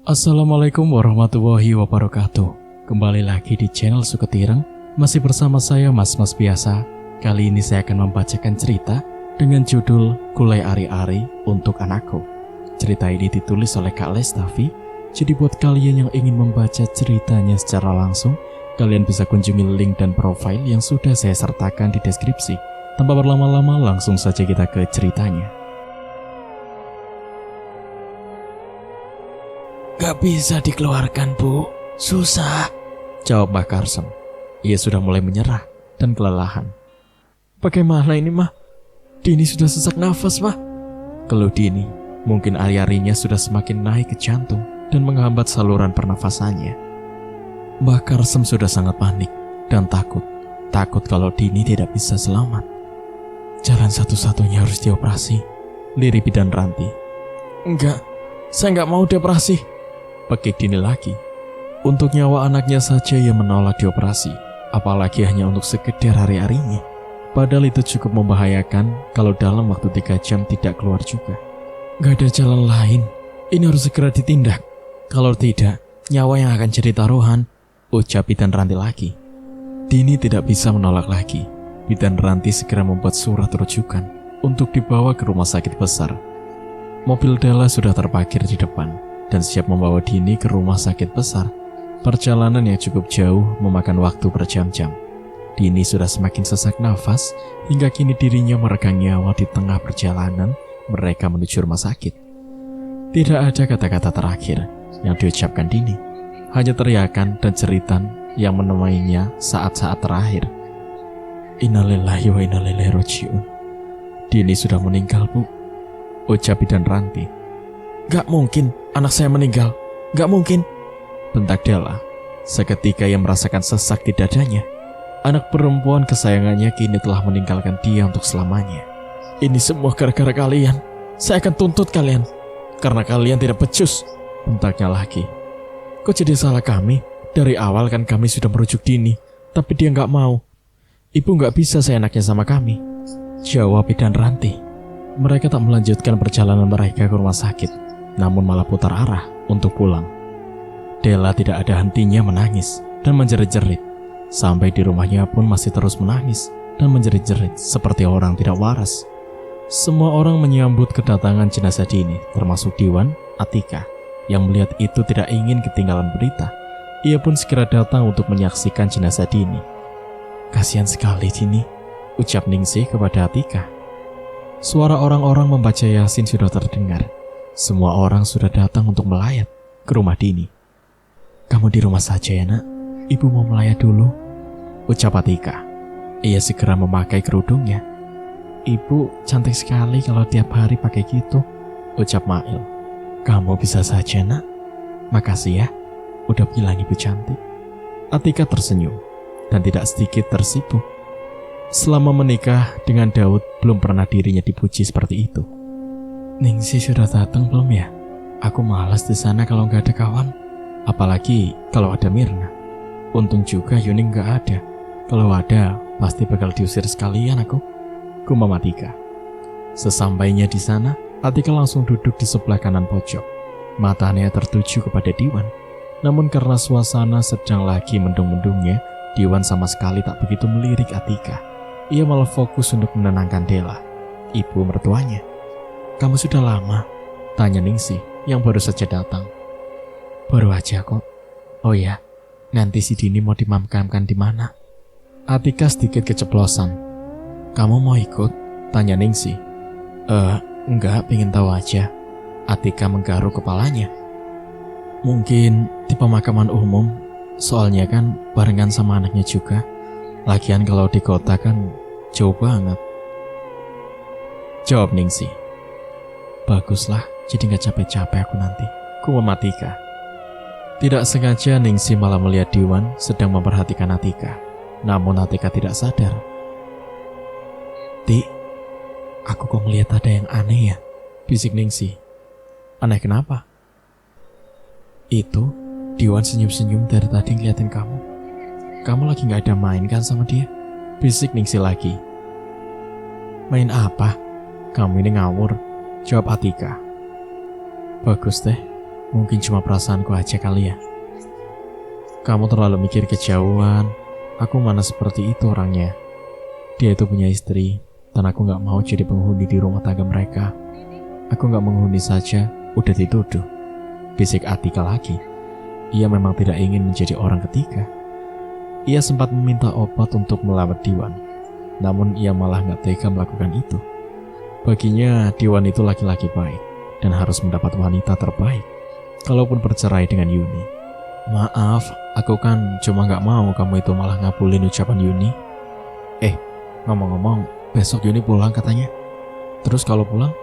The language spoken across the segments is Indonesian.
Assalamualaikum warahmatullahi wabarakatuh. Kembali lagi di channel Suketireng. Masih bersama saya Mas biasa. Kali ini saya akan membacakan cerita dengan judul Gulai Ari-Ari untuk Anakku. Cerita ini ditulis oleh Kak Lestafi. Jadi buat kalian yang ingin membaca ceritanya secara langsung, kalian bisa kunjungi link dan profil yang sudah saya sertakan di deskripsi. Tanpa berlama-lama, langsung saja kita ke ceritanya. Gak bisa dikeluarkan, Bu. Susah, jawab Mbak Karsem. Ia sudah mulai menyerah dan kelelahan. Bagaimana ini, Mah? Dini sudah sesak nafas, Mah. Keluh Dini. Mungkin ari-arinya sudah semakin naik ke jantung dan menghambat saluran pernafasannya. Mbak Karsem sudah sangat panik dan takut. Takut kalau Dini tidak bisa selamat. Jalan satu-satunya harus dioperasi, lirih Bidan Ranti. Enggak, saya nggak mau dioperasi. Pekik Dini lagi. Untuk nyawa anaknya saja ia menolak dioperasi, apalagi hanya untuk sekedar hari-harinya. Padahal itu cukup membahayakan kalau dalam waktu 3 jam tidak keluar juga. Gak ada jalan lain, ini harus segera ditindak. Kalau tidak, nyawa yang akan jadi taruhan, ucap Bidan Ranti lagi. Dini tidak bisa menolak lagi. Bidan Ranti segera membuat surat rujukan untuk dibawa ke rumah sakit besar. Mobil Della sudah terparkir di depan dan siap membawa Dini ke rumah sakit besar. Perjalanan yang cukup jauh memakan waktu berjam-jam. Dini sudah semakin sesak nafas hingga kini dirinya meregang nyawa di tengah perjalanan mereka menuju rumah sakit. Tidak ada kata-kata terakhir yang diucapkan Dini, hanya teriakan dan jeritan yang menemaninya saat-saat terakhir. Innalillahi wa inna ilaihi raji'un. Dini sudah meninggal, Bu, ucap Bidan Ranti. Gak mungkin anak saya meninggal. Gak mungkin, bentak Della. Seketika ia merasakan sesak di dadanya. Anak perempuan kesayangannya kini telah meninggalkan dia untuk selamanya. Ini semua gara-gara kalian. Saya akan tuntut kalian karena kalian tidak becus, bentaknya lagi. Kok jadi salah kami? Dari awal kan kami sudah merujuk Dini, tapi dia gak mau. Ibu gak bisa seenaknya sama kami, jawab Bidan Ranti. Mereka tak melanjutkan perjalanan mereka ke rumah sakit, namun malah putar arah untuk pulang. Della tidak ada hentinya menangis dan menjerit-jerit. Sampai di rumahnya pun masih terus menangis dan menjerit-jerit seperti orang tidak waras. Semua orang menyambut kedatangan jenazah Dini, termasuk Diwan, Atika, yang melihat itu tidak ingin ketinggalan berita. Ia pun segera datang untuk menyaksikan jenazah Dini. Kasihan sekali Dini, ucap Ningsih kepada Atika. Suara orang-orang membaca Yasin sudah terdengar. Semua orang sudah datang untuk melayat ke rumah Dini. Kamu di rumah saja ya, Nak. Ibu mau melayat dulu, ucap Atika. Ia segera memakai kerudungnya. Ibu cantik sekali kalau tiap hari pakai gitu, ucap Mail. Kamu bisa saja, Nak. Makasih ya, udah bilang ibu cantik. Atika tersenyum dan tidak sedikit tersipu. Selama menikah dengan Daud, belum pernah dirinya dipuji seperti itu. Ningsih sudah datang belum ya? Aku malas di sana kalau nggak ada kawan. Apalagi kalau ada Mirna. Untung juga Yuning nggak ada. Kalau ada, pasti bakal diusir sekalian aku, gumam Atika. Sesampainya di sana, Atika langsung duduk di sebelah kanan pojok. Matanya tertuju kepada Diwan. Namun karena suasana sedang lagi mendung-mendungnya, Diwan sama sekali tak begitu melirik Atika. Ia malah fokus untuk menenangkan Della, ibu mertuanya. Kamu sudah lama? Tanya Ningsih yang baru saja datang. Baru aja kok. Oh ya, nanti si Dini mau dimakamkan di mana? Atika sedikit keceplosan. Kamu mau ikut? Tanya Ningsih. Enggak, pengen tahu aja. Atika menggaruk kepalanya. Mungkin di pemakaman umum, soalnya kan barengan sama anaknya juga. Lagian kalau di kota kan jauh banget, jawab Ningsih. Baguslah, jadi gak capek-capek aku nanti, gumam Atika. Tidak sengaja Ningsih malah melihat Diwan sedang memperhatikan Atika. Namun Atika tidak sadar. Ti, aku kok melihat ada yang aneh ya, bisik Ningsih. Aneh kenapa? Itu, Diwan senyum-senyum dari tadi ngeliatin kamu. Kamu lagi gak ada main kan sama dia? Bisik Ningsih lagi. Main apa? Kamu ini ngawur, jawab Atika. Bagus deh, Mungkin cuma perasaanku aja kali ya. Kamu terlalu mikir kejauhan. Aku mana seperti itu orangnya. Dia itu punya istri, dan aku gak mau jadi penghuni di rumah tangga mereka. Aku gak menghuni saja, udah dituduh. Bisik Atika lagi. Ia memang tidak ingin menjadi orang ketiga. Ia sempat meminta obat untuk melamar Diwan, namun ia malah gak tega melakukan itu. Baginya Diwan itu laki-laki baik dan harus mendapat wanita terbaik, kalaupun bercerai dengan Yuni. Maaf, aku kan cuma gak mau kamu itu malah ngabulin ucapan Yuni. Ngomong-ngomong, besok Yuni pulang katanya. Terus kalau pulang,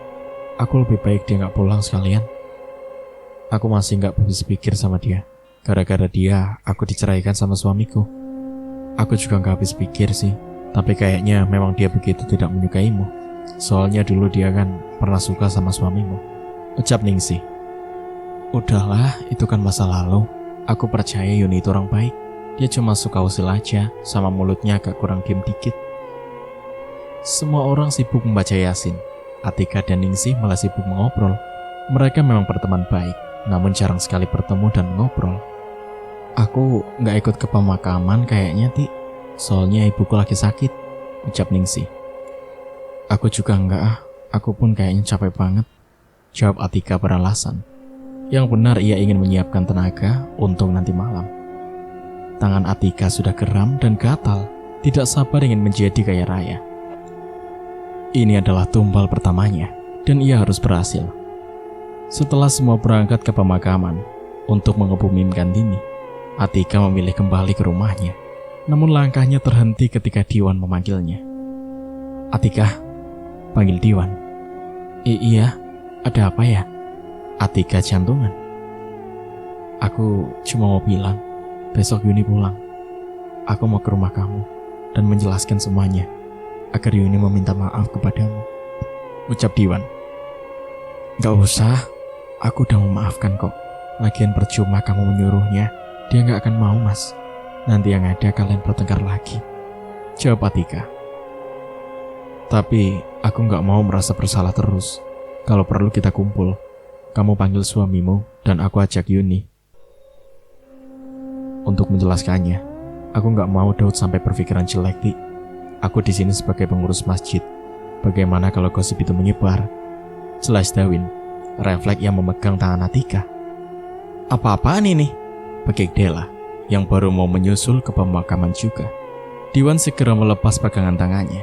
aku lebih baik dia gak pulang sekalian. Aku masih gak habis pikir sama dia. Gara-gara dia, aku diceraikan sama suamiku. Aku juga gak habis pikir sih, tapi kayaknya memang dia begitu tidak menyukaimu. Soalnya dulu dia kan pernah suka sama suamimu, ucap Ningsih. Udahlah, itu kan masa lalu. Aku percaya Yuni itu orang baik. Dia cuma suka usil aja, sama mulutnya agak kurang diem dikit. Semua orang sibuk membaca Yasin. Atika dan Ningsih malah sibuk mengobrol. Mereka memang berteman baik, namun jarang sekali bertemu dan mengobrol. Aku gak ikut ke pemakaman kayaknya, Ti. Soalnya ibuku lagi sakit, ucap Ningsih. Aku juga enggak, aku pun kayaknya capek banget, jawab Atika beralasan. Yang benar ia ingin menyiapkan tenaga untuk nanti malam. Tangan Atika sudah geram dan gatal, tidak sabar ingin menjadi kaya raya. Ini adalah tumbal pertamanya, dan ia harus berhasil. Setelah semua berangkat ke pemakaman untuk mengebumikan Dini, Atika memilih kembali ke rumahnya. Namun langkahnya terhenti ketika Diwan memanggilnya. Atika, panggil Diwan. Iya, ada apa ya? Atika jantungan. Aku cuma mau bilang, besok Yuni pulang. Aku mau ke rumah kamu dan menjelaskan semuanya, agar Yuni meminta maaf kepadamu, ucap Diwan. Gak usah, aku udah memaafkan kok. Lagian percuma kamu menyuruhnya, dia gak akan mau mas. Nanti yang ada kalian bertengkar lagi, jawab Atika. Tapi aku gak mau merasa bersalah terus. Kalau perlu kita kumpul. Kamu panggil suamimu dan aku ajak Yuni. Untuk menjelaskannya, aku gak mau Daud sampai berpikiran jelek, Ti. Aku di sini sebagai pengurus masjid. Bagaimana kalau gosip itu menyebar? Jelas Dawin, refleks yang memegang tangan Atika. Apa-apaan ini? Begik Dela, yang baru mau menyusul ke pemakaman juga. Diwan segera melepas pegangan tangannya.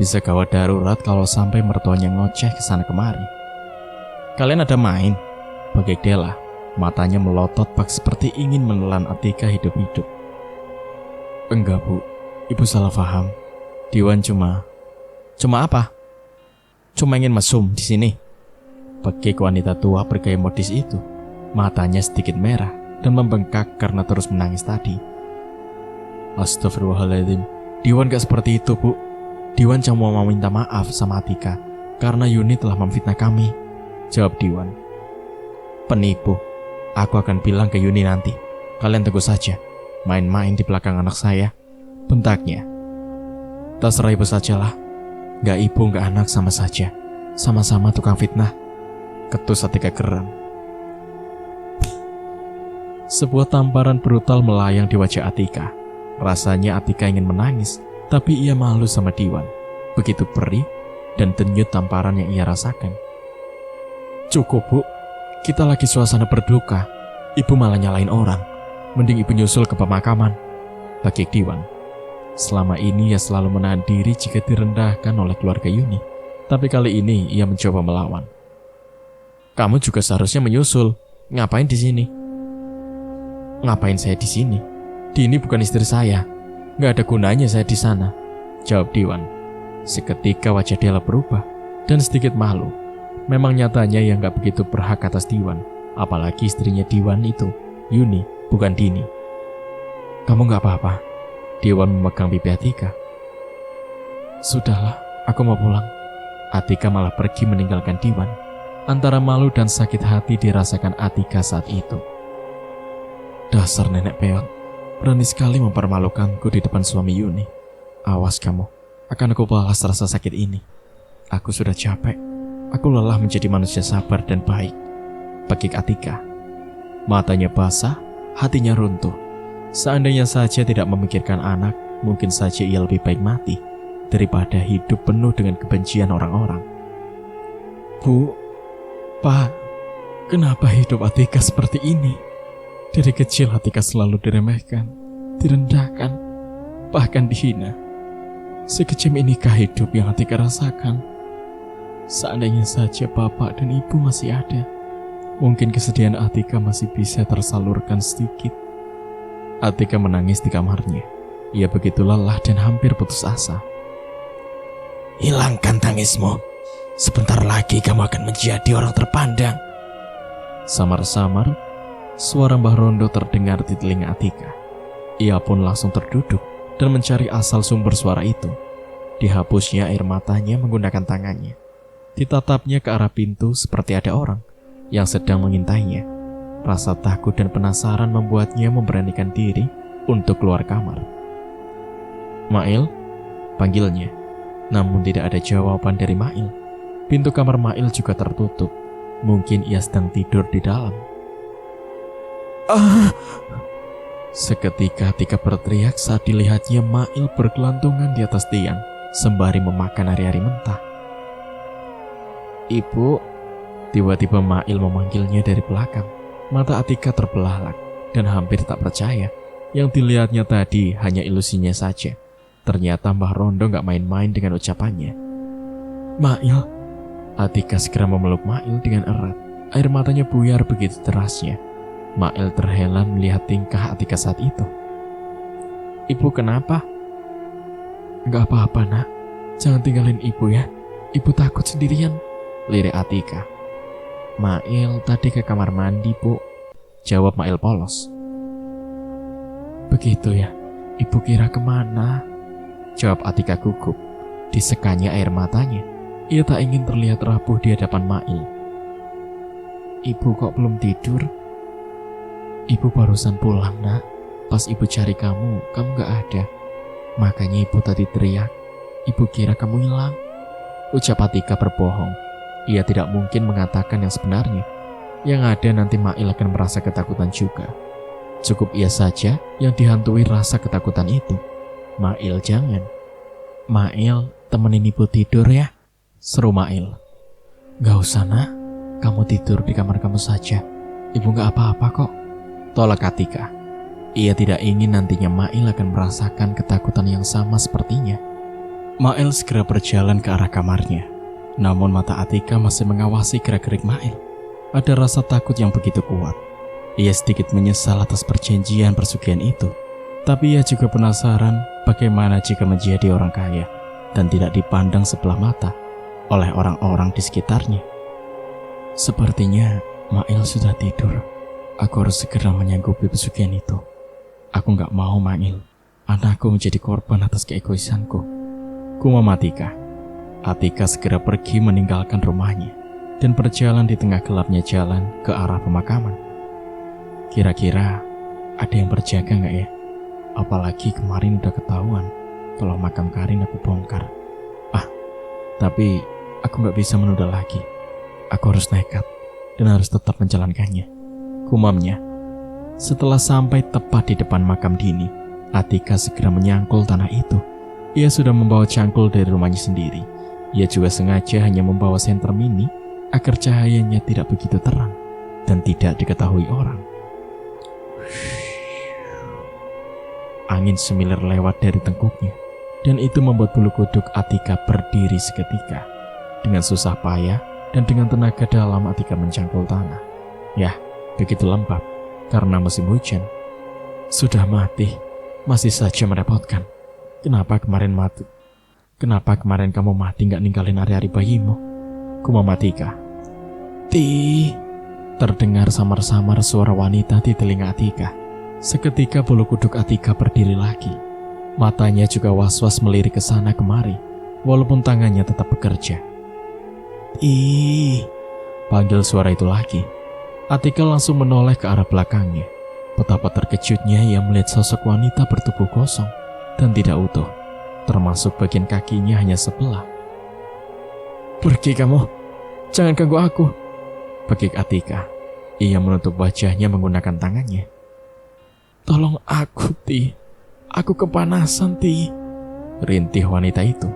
Bisa gawat darurat kalau sampai mertuanya ngoceh kesana kemari. Kalian ada main? Begik Dela, matanya melotot bak seperti ingin menelan Atika hidup-hidup. Enggak bu, ibu salah paham. Diwan cuma apa? Cuma ingin mesum di sini. Begik wanita tua bergaya modis itu, matanya sedikit merah dan membengkak karena terus menangis tadi. Astagfirullahaladzim, Diwan gak seperti itu bu. Diwan cuma mau minta maaf sama Atika karena Yuni telah memfitnah kami, jawab Diwan. Penipu, aku akan bilang ke Yuni nanti. Kalian tunggu saja, main-main di belakang anak saya, bentaknya. Terserah ibu sajalah. Gak ibu gak anak sama saja. Sama-sama tukang fitnah, ketus Atika geram. Sebuah tamparan brutal melayang di wajah Atika. Rasanya Atika ingin menangis, tapi ia malu sama Diwan. Begitu perih dan denyut tamparan yang ia rasakan. Cukup bu, kita lagi suasana berduka. Ibu malah nyalain orang. Mending ibu nyusul ke pemakaman, bagi Diwan. Selama ini ia selalu menahan diri jika direndahkan oleh keluarga Yuni. Tapi kali ini ia mencoba melawan. Kamu juga seharusnya menyusul. Ngapain di sini? Ngapain saya di sini? Dini bukan istri saya. Gak ada gunanya saya di sana, jawab Diwan. Seketika wajah Dela berubah dan sedikit malu. Memang nyatanya ia gak begitu berhak atas Diwan. Apalagi istrinya Diwan itu, Yuni, bukan Dini. Kamu gak apa-apa? Diwan memegang pipi Atika. Sudahlah, aku mau pulang. Atika malah pergi meninggalkan Diwan. Antara malu dan sakit hati dirasakan Atika saat itu. Dasar nenek peot, berani sekali mempermalukanku di depan suami Yuni. Awas kamu, akan aku balas rasa sakit ini. Aku sudah capek. Aku lelah menjadi manusia sabar dan baik, bagi Atika. Matanya basah, hatinya runtuh. Seandainya saja tidak memikirkan anak, mungkin saja ia lebih baik mati daripada hidup penuh dengan kebencian orang-orang. Bu, Pak, kenapa hidup Atika seperti ini? Dari kecil Atika selalu diremehkan, direndahkan, bahkan dihina. Sekejam inikah hidup yang Atika rasakan? Seandainya saja bapak dan ibu masih ada, mungkin kesedihan Atika masih bisa tersalurkan sedikit. Atika menangis di kamarnya. Ia begitu lelah dan hampir putus asa. Hilangkan tangismu. Sebentar lagi kamu akan menjadi orang terpandang. Samar-samar, suara Mbah Rondo terdengar di telinga Atika. Ia pun langsung terduduk dan mencari asal sumber suara itu. Dihapusnya air matanya menggunakan tangannya. Ditatapnya ke arah pintu seperti ada orang yang sedang mengintainya. Rasa takut dan penasaran membuatnya memberanikan diri untuk keluar kamar. Mail, panggilnya. Namun tidak ada jawaban dari Mail. Pintu kamar Mail juga tertutup. Mungkin ia sedang tidur di dalam. Seketika Atika berteriak saat dilihatnya Mail bergelantungan di atas tiang sembari memakan hari-hari mentah. Ibu, tiba-tiba Mail memanggilnya dari belakang. Mata Atika terbelalak dan hampir tak percaya. Yang dilihatnya tadi hanya ilusinya saja. Ternyata Mbah Rondo gak main-main dengan ucapannya. Mail. Atika segera memeluk Mail dengan erat. Air matanya buyar begitu derasnya. Mail terhelan melihat tingkah Atika saat itu. Ibu kenapa? Gak apa-apa nak. Jangan tinggalin ibu ya. Ibu takut sendirian, lirik Atika. Mail tadi ke kamar mandi, Bu, jawab Mail polos. Begitu ya, ibu kira kemana? Jawab Atika gugup. Disekanya air matanya. Ia tak ingin terlihat rapuh di hadapan Mail. Ibu kok belum tidur? Ibu barusan pulang nak. Pas ibu cari kamu gak ada. Makanya ibu tadi teriak. Ibu kira kamu hilang. Ucap Atika berbohong. Ia tidak mungkin mengatakan yang sebenarnya. Yang ada nanti Mail akan merasa ketakutan juga. Cukup ia saja yang dihantui rasa ketakutan itu. Mail jangan. Mail, temenin ibu tidur ya, seru Mail. Gak usah nak, kamu tidur di kamar kamu saja. Ibu gak apa-apa kok, tolak Atika. Ia tidak ingin nantinya Mail akan merasakan ketakutan yang sama sepertinya. Mail segera berjalan ke arah kamarnya. Namun mata Atika masih mengawasi gerak-gerik Mail. Ada rasa takut yang begitu kuat. Ia sedikit menyesal atas perjanjian persugihan itu. Tapi ia juga penasaran bagaimana jika menjadi orang kaya dan tidak dipandang sebelah mata oleh orang-orang di sekitarnya. Sepertinya Mail sudah tidur. Aku harus segera menyanggupi pesugihan itu. Aku gak mau Mail, anakku menjadi korban atas keegoisanku. Gumam Atika. Atika segera pergi meninggalkan rumahnya dan berjalan di tengah gelapnya jalan ke arah pemakaman. Kira-kira ada yang berjaga gak ya? Apalagi kemarin udah ketahuan kalau makam Karin aku bongkar. Tapi aku gak bisa menunda lagi. Aku harus nekat dan harus tetap menjalankannya, gumamnya. Setelah sampai tepat di depan makam Dini, Atika segera menyangkul tanah itu. Ia sudah membawa cangkul dari rumahnya sendiri. Ia juga sengaja hanya membawa senter mini agar cahayanya tidak begitu terang dan tidak diketahui orang. Angin semilir lewat dari tengkuknya, dan itu membuat bulu kuduk Atika berdiri seketika. Dengan susah payah dan dengan tenaga dalam Atika mencangkul tanah. Yah, begitu lembab karena musim hujan. Sudah mati, masih saja merepotkan. Kenapa kemarin kamu mati gak ninggalin hari-hari bayimu? Gumam Atika. Terdengar samar-samar suara wanita di telinga Atika. Seketika bulu kuduk Atika berdiri lagi. Matanya juga was-was melirik ke sana kemari, walaupun tangannya tetap bekerja. Panggil suara itu lagi. Atika langsung menoleh ke arah belakangnya. Betapa terkejutnya ia melihat sosok wanita bertubuh kosong dan tidak utuh, termasuk bagian kakinya hanya sebelah. Pergi kamu, jangan ganggu aku, pekik Atika. Ia menutup wajahnya menggunakan tangannya. Tolong aku, Ti. Aku kepanasan, Ti. Rintih wanita itu.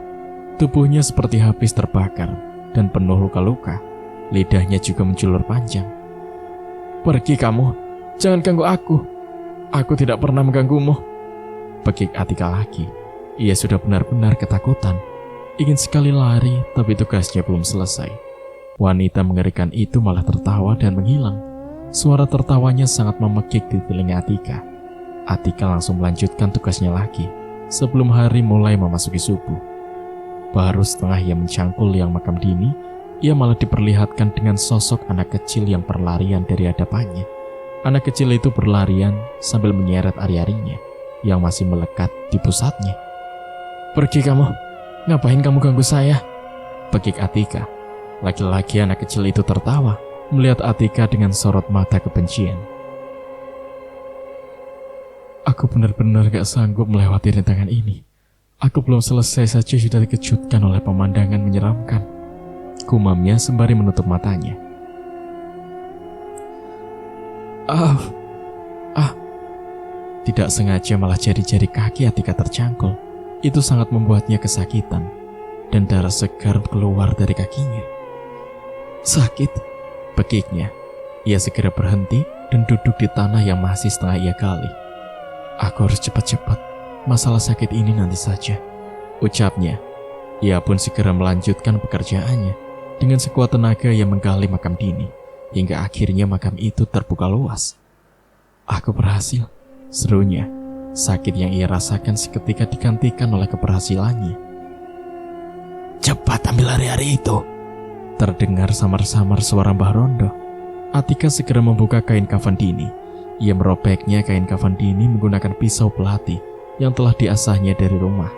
Tubuhnya seperti habis terbakar dan penuh luka-luka. Lidahnya juga menjulur panjang. Pergi kamu. Jangan ganggu aku. Aku tidak pernah mengganggumu. Pekik Atika lagi. Ia sudah benar-benar ketakutan. Ingin sekali lari, tapi tugasnya belum selesai. Wanita mengerikan itu malah tertawa dan menghilang. Suara tertawanya sangat memekik di telinga Atika. Atika langsung melanjutkan tugasnya lagi. Sebelum hari mulai memasuki subuh. Baru setengah ia mencangkul liang makam Dini, ia malah diperlihatkan dengan sosok anak kecil yang berlarian dari hadapannya. Anak kecil itu berlarian sambil menyeret ari-arinya yang masih melekat di pusatnya. Pergi kamu. Ngapain kamu ganggu saya? Pekik Atika. Laki-laki anak kecil itu tertawa melihat Atika dengan sorot mata kebencian. Aku benar-benar gak sanggup melewati rintangan ini. Aku belum selesai saja sudah dikejutkan oleh pemandangan menyeramkan. Gumamnya sembari menutup matanya. Tidak sengaja malah jari-jari kaki Atika tercangkul. Itu sangat membuatnya kesakitan. Dan darah segar keluar dari kakinya. Sakit, pekiknya. Ia segera berhenti dan duduk di tanah yang masih setengah ia gali. Aku harus cepat-cepat. Masalah sakit ini nanti saja, ucapnya. Ia pun segera melanjutkan pekerjaannya. Dengan sekuat tenaga ia menggali makam Dini. Hingga akhirnya makam itu terbuka luas. Aku berhasil, serunya. Sakit yang ia rasakan seketika digantikan oleh keberhasilannya. Cepat ambil ari-ari itu, terdengar samar-samar suara Mbah Rondo. Atika segera membuka kain kafan Dini. Ia merobeknya kain kafan Dini menggunakan pisau pelati yang telah diasahnya dari rumah.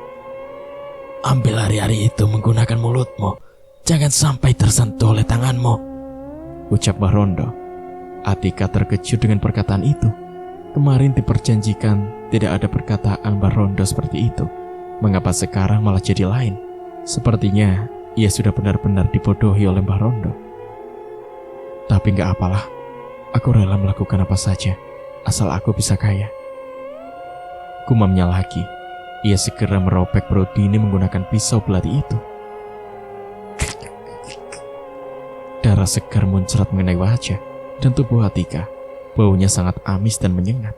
Ambil ari-ari itu menggunakan mulutmu. Jangan sampai tersentuh oleh tanganmu, ucap Mbah Rondo. Atika terkejut dengan perkataan itu. Kemarin diperjanjikan tidak ada perkataan Mbah Rondo seperti itu. Mengapa sekarang malah jadi lain? Sepertinya ia sudah benar-benar dibodohi oleh Mbah Rondo. Tapi gak apalah. Aku rela melakukan apa saja asal aku bisa kaya. Gumamnya lagi. Ia segera merobek perut Dini menggunakan pisau belati itu. Darah segar muncrat mengenai wajah dan tubuh Atika. Baunya sangat amis dan menyengat.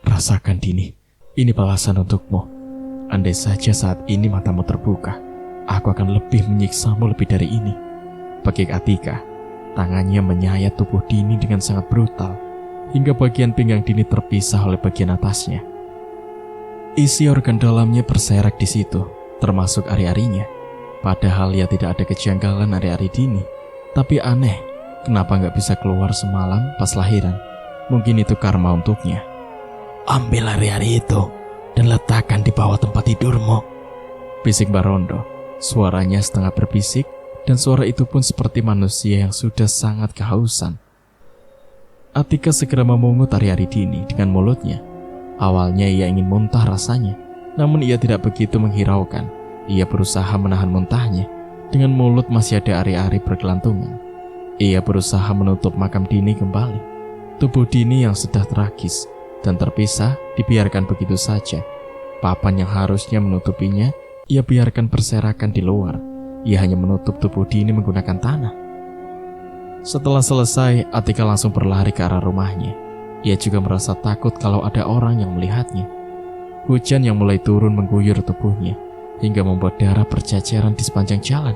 Rasakan Dini, ini balasan untukmu. Andai saja saat ini matamu terbuka, aku akan lebih menyiksamu lebih dari ini. Pekik Atika. Tangannya menyayat tubuh Dini dengan sangat brutal, hingga bagian pinggang Dini terpisah oleh bagian atasnya. Isi organ dalamnya berserak di situ, termasuk ari-arinya. Padahal ia tidak ada kejanggalan ari-ari Dini. Tapi aneh, kenapa nggak bisa keluar semalam pas lahiran? Mungkin itu karma untuknya. Ambil ari-ari itu dan letakkan di bawah tempat tidurmu, bisik Mbah Rondo. Suaranya setengah berbisik, dan suara itu pun seperti manusia yang sudah sangat kehausan. Atika segera memungut ari-ari Dini dengan mulutnya. Awalnya ia ingin muntah rasanya, namun ia tidak begitu menghiraukan. Ia berusaha menahan muntahnya. Dengan mulut masih ada ari-ari bergelantungan. Ia berusaha menutup makam Dini kembali. Tubuh Dini yang sudah tragis dan terpisah dibiarkan begitu saja. Papan yang harusnya menutupinya, ia biarkan berserakan di luar. Ia hanya menutup tubuh Dini menggunakan tanah. Setelah selesai, Atika langsung berlari ke arah rumahnya. Ia juga merasa takut kalau ada orang yang melihatnya. Hujan yang mulai turun mengguyur tubuhnya, hingga membuat darah berceceran di sepanjang jalan.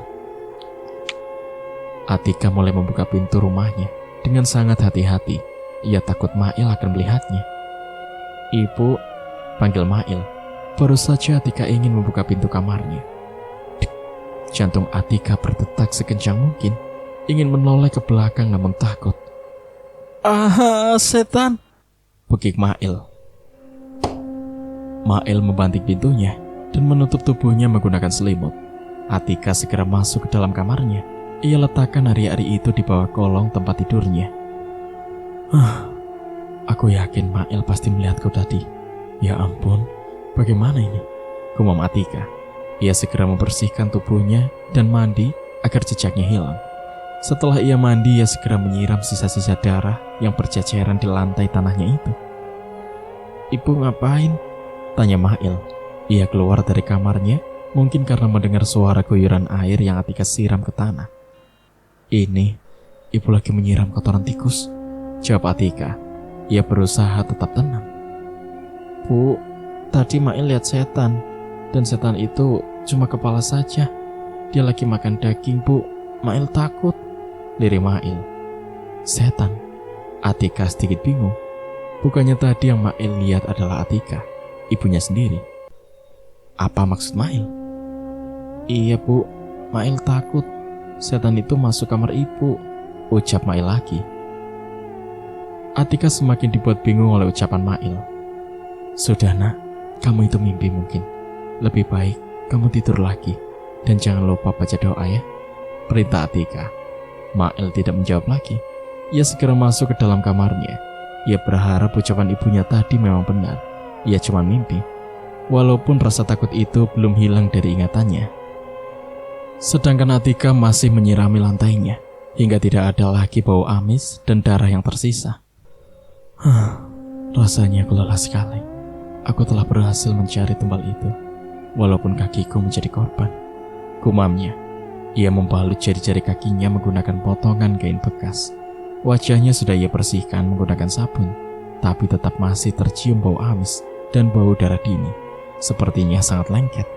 Atika mulai membuka pintu rumahnya dengan sangat hati-hati. Ia takut Mail akan melihatnya. "Ibu," panggil Mail. Baru saja Atika ingin membuka pintu kamarnya. Jantung Atika berdetak sekencang mungkin, ingin menoleh ke belakang namun takut. Setan!" pekik Mail. Mail membanting pintunya dan menutup tubuhnya menggunakan selimut. Atika segera masuk ke dalam kamarnya. Ia letakkan ari-ari itu di bawah kolong tempat tidurnya. Aku yakin Mail pasti melihatku tadi. Ya ampun, bagaimana ini? Gumam Atika. Ia segera membersihkan tubuhnya dan mandi agar jejaknya hilang. Setelah ia mandi, ia segera menyiram sisa-sisa darah yang berceceran di lantai tanahnya itu. "Ibu ngapain?" tanya Mail. Ia keluar dari kamarnya, mungkin karena mendengar suara guyuran air yang Atika siram ke tanah. "Ini, ibu lagi menyiram kotoran tikus," jawab Atika. Ia berusaha tetap tenang. "Bu, tadi Mail lihat setan, dan setan itu cuma kepala saja. Dia lagi makan daging, Bu. Mail takut," lirih Mail. "Setan?" Atika sedikit bingung. Bukannya tadi yang Mail lihat adalah Atika, ibunya sendiri. Apa maksud Mail? "Iya, Bu. Mail takut. Setan itu masuk kamar ibu," ucap Mail lagi. Atika semakin dibuat bingung oleh ucapan Mail. "Sudah, Nak. Kamu itu mimpi mungkin. Lebih baik kamu tidur lagi. Dan jangan lupa baca doa ya," perintah Atika. Mail tidak menjawab lagi. Ia segera masuk ke dalam kamarnya. Ia berharap ucapan ibunya tadi memang benar. Ia cuma mimpi. Walaupun rasa takut itu belum hilang dari ingatannya. Sedangkan Atika masih menyirami lantainya, hingga tidak ada lagi bau amis dan darah yang tersisa. Rasanya aku lelah sekali. Aku telah berhasil mencari tumbal itu, walaupun kakiku menjadi korban, gumamnya. Ia membalut jari-jari kakinya menggunakan potongan kain bekas. Wajahnya sudah ia bersihkan menggunakan sabun, tapi tetap masih tercium bau amis dan bau darah dini. Sepertinya sangat lengket.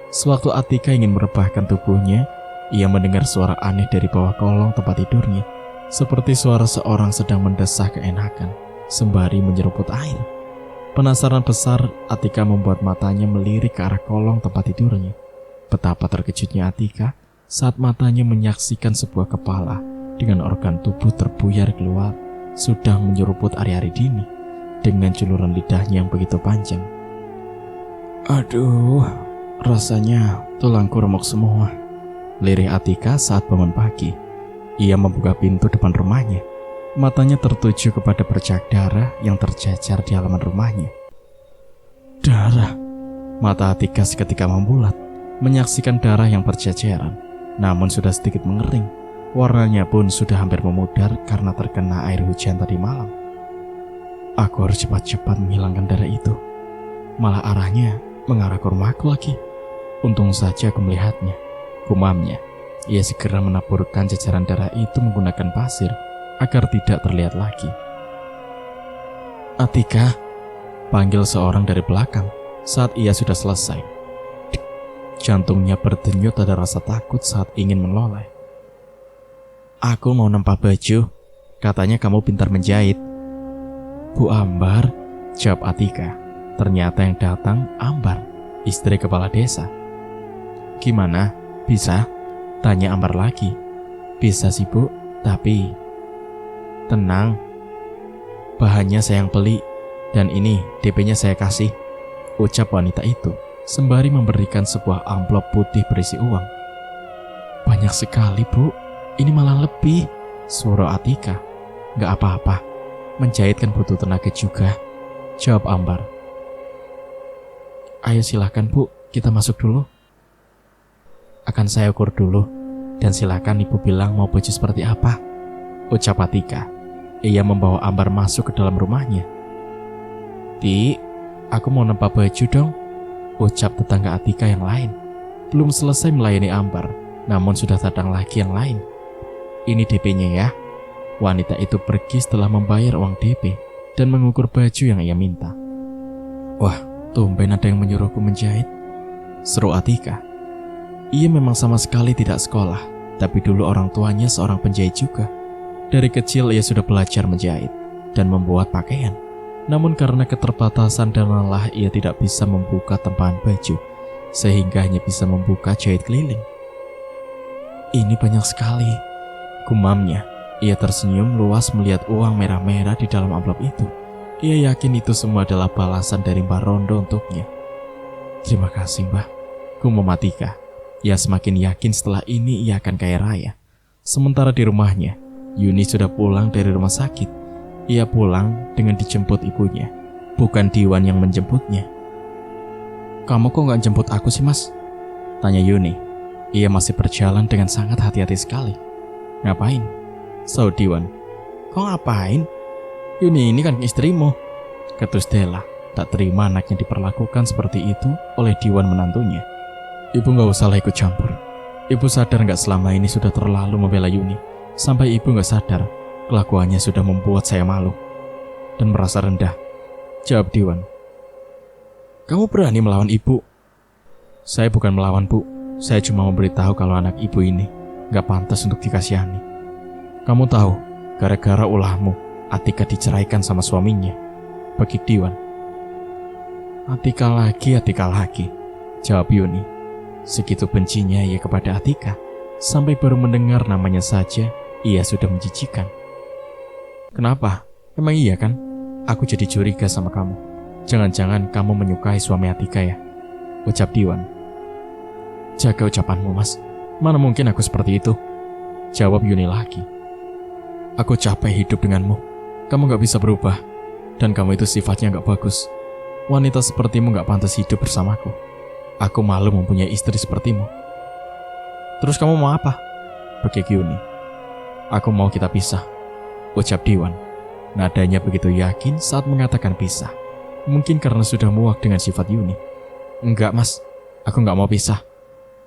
Sewaktu Atika ingin merebahkan tubuhnya, ia mendengar suara aneh dari bawah kolong tempat tidurnya, seperti suara seorang sedang mendesah keenakan, sembari menyeruput air. Penasaran besar, Atika membuat matanya melirik ke arah kolong tempat tidurnya. Betapa terkejutnya Atika saat matanya menyaksikan sebuah kepala dengan organ tubuh terbuyar keluar, sudah menyeruput ari-ari dini dengan juluran lidahnya yang begitu panjang. "Aduh, rasanya tulangku remuk semua," lirih Atika saat bangun pagi. Ia membuka pintu depan rumahnya. Matanya tertuju kepada bercak darah yang tercecer di halaman rumahnya. Darah. Mata Atika seketika membulat, menyaksikan darah yang berceceran. Namun sudah sedikit mengering. Warnanya pun sudah hampir memudar karena terkena air hujan tadi malam. Aku harus cepat-cepat menghilangkan darah itu. Malah arahnya mengarah ke rumahku lagi. Untung saja aku melihatnya, gumamnya. Ia segera menaburkan ceceran darah itu menggunakan pasir agar tidak terlihat lagi. "Atika," panggil seorang dari belakang saat ia sudah selesai. Jantungnya berdenyut, ada rasa takut saat ingin menoleh. "Aku mau nempah baju. Katanya kamu pintar menjahit." "Bu Ambar," jawab Atika. Ternyata yang datang Ambar, istri kepala desa. "Gimana? Bisa?" tanya Ambar lagi. "Bisa sih, Bu, tapi..." "Tenang. Bahannya saya yang beli, dan ini DP-nya saya kasih," ucap wanita itu, sembari memberikan sebuah amplop putih berisi uang. "Banyak sekali, Bu. Ini malah lebih," suara Atika. "Gak apa-apa. Menjahit kan butuh tenaga juga," jawab Ambar. "Ayo silahkan, Bu. Kita masuk dulu." "Akan saya ukur dulu. Dan silakan Ibu bilang mau baju seperti apa," ucap Atika. Ia membawa Ambar masuk ke dalam rumahnya. "Ti, aku mau nempah baju dong," ucap tetangga Atika yang lain. Belum selesai melayani Ambar, namun sudah datang lagi yang lain. "Ini DP-nya ya." Wanita itu pergi setelah membayar uang DP dan mengukur baju yang ia minta. "Wah, tumben ada yang menyuruhku menjahit," seru Atika. Ia memang sama sekali tidak sekolah, tapi dulu orang tuanya seorang penjahit juga. Dari kecil ia sudah belajar menjahit dan membuat pakaian. Namun karena keterbatasan dan lelah, ia tidak bisa membuka tempahan baju, sehingga hanya bisa membuka jahit keliling. "Ini banyak sekali," gumamnya. Ia tersenyum luas melihat uang merah-merah di dalam amplop itu. Ia yakin itu semua adalah balasan dari Mbak Rondo untuknya. "Terima kasih, Mbak," gumam Atika. Ia semakin yakin setelah ini ia akan kaya raya. Sementara di rumahnya, Yuni sudah pulang dari rumah sakit. Ia pulang dengan dijemput ibunya, bukan Diwan yang menjemputnya. "Kamu kok gak jemput aku sih, Mas?" tanya Yuni. Ia masih berjalan dengan sangat hati-hati sekali. Ngapain? Sahut Diwan. Kok ngapain? Yuni ini kan istrimu. Ketus Della tak terima anaknya diperlakukan seperti itu oleh Diwan menantunya. Ibu gak usah ikut campur. Ibu sadar gak selama ini sudah terlalu membela Yuni. Sampai ibu gak sadar kelakuannya sudah membuat saya malu dan merasa rendah. Jawab Diwan. Kamu berani melawan ibu? Saya bukan melawan, Bu. Saya cuma memberitahu kalau anak ibu ini gak pantas untuk dikasihani. Kamu tahu, gara-gara ulahmu, Atika diceraikan sama suaminya. Bagi Diwan. Atika lagi, jawab Yuni. Segitu bencinya ia kepada Atika, sampai baru mendengar namanya saja, ia sudah menjijikan. Kenapa? Emang iya kan? Aku jadi curiga sama kamu. Jangan-jangan kamu menyukai suami Atika ya? Ucap Diwan. Jaga ucapanmu, Mas. Mana mungkin aku seperti itu? Jawab Yuni lagi. Aku capek hidup denganmu. Kamu gak bisa berubah. Dan kamu itu sifatnya gak bagus. Wanita sepertimu gak pantas hidup bersamaku. Aku malu mempunyai istri sepertimu. Terus kamu mau apa? Bekik Yuni. Aku mau kita pisah. Ucap Diwan. Nadanya begitu yakin saat mengatakan pisah. Mungkin karena sudah muak dengan sifat Yuni. Enggak, Mas. Aku gak mau pisah.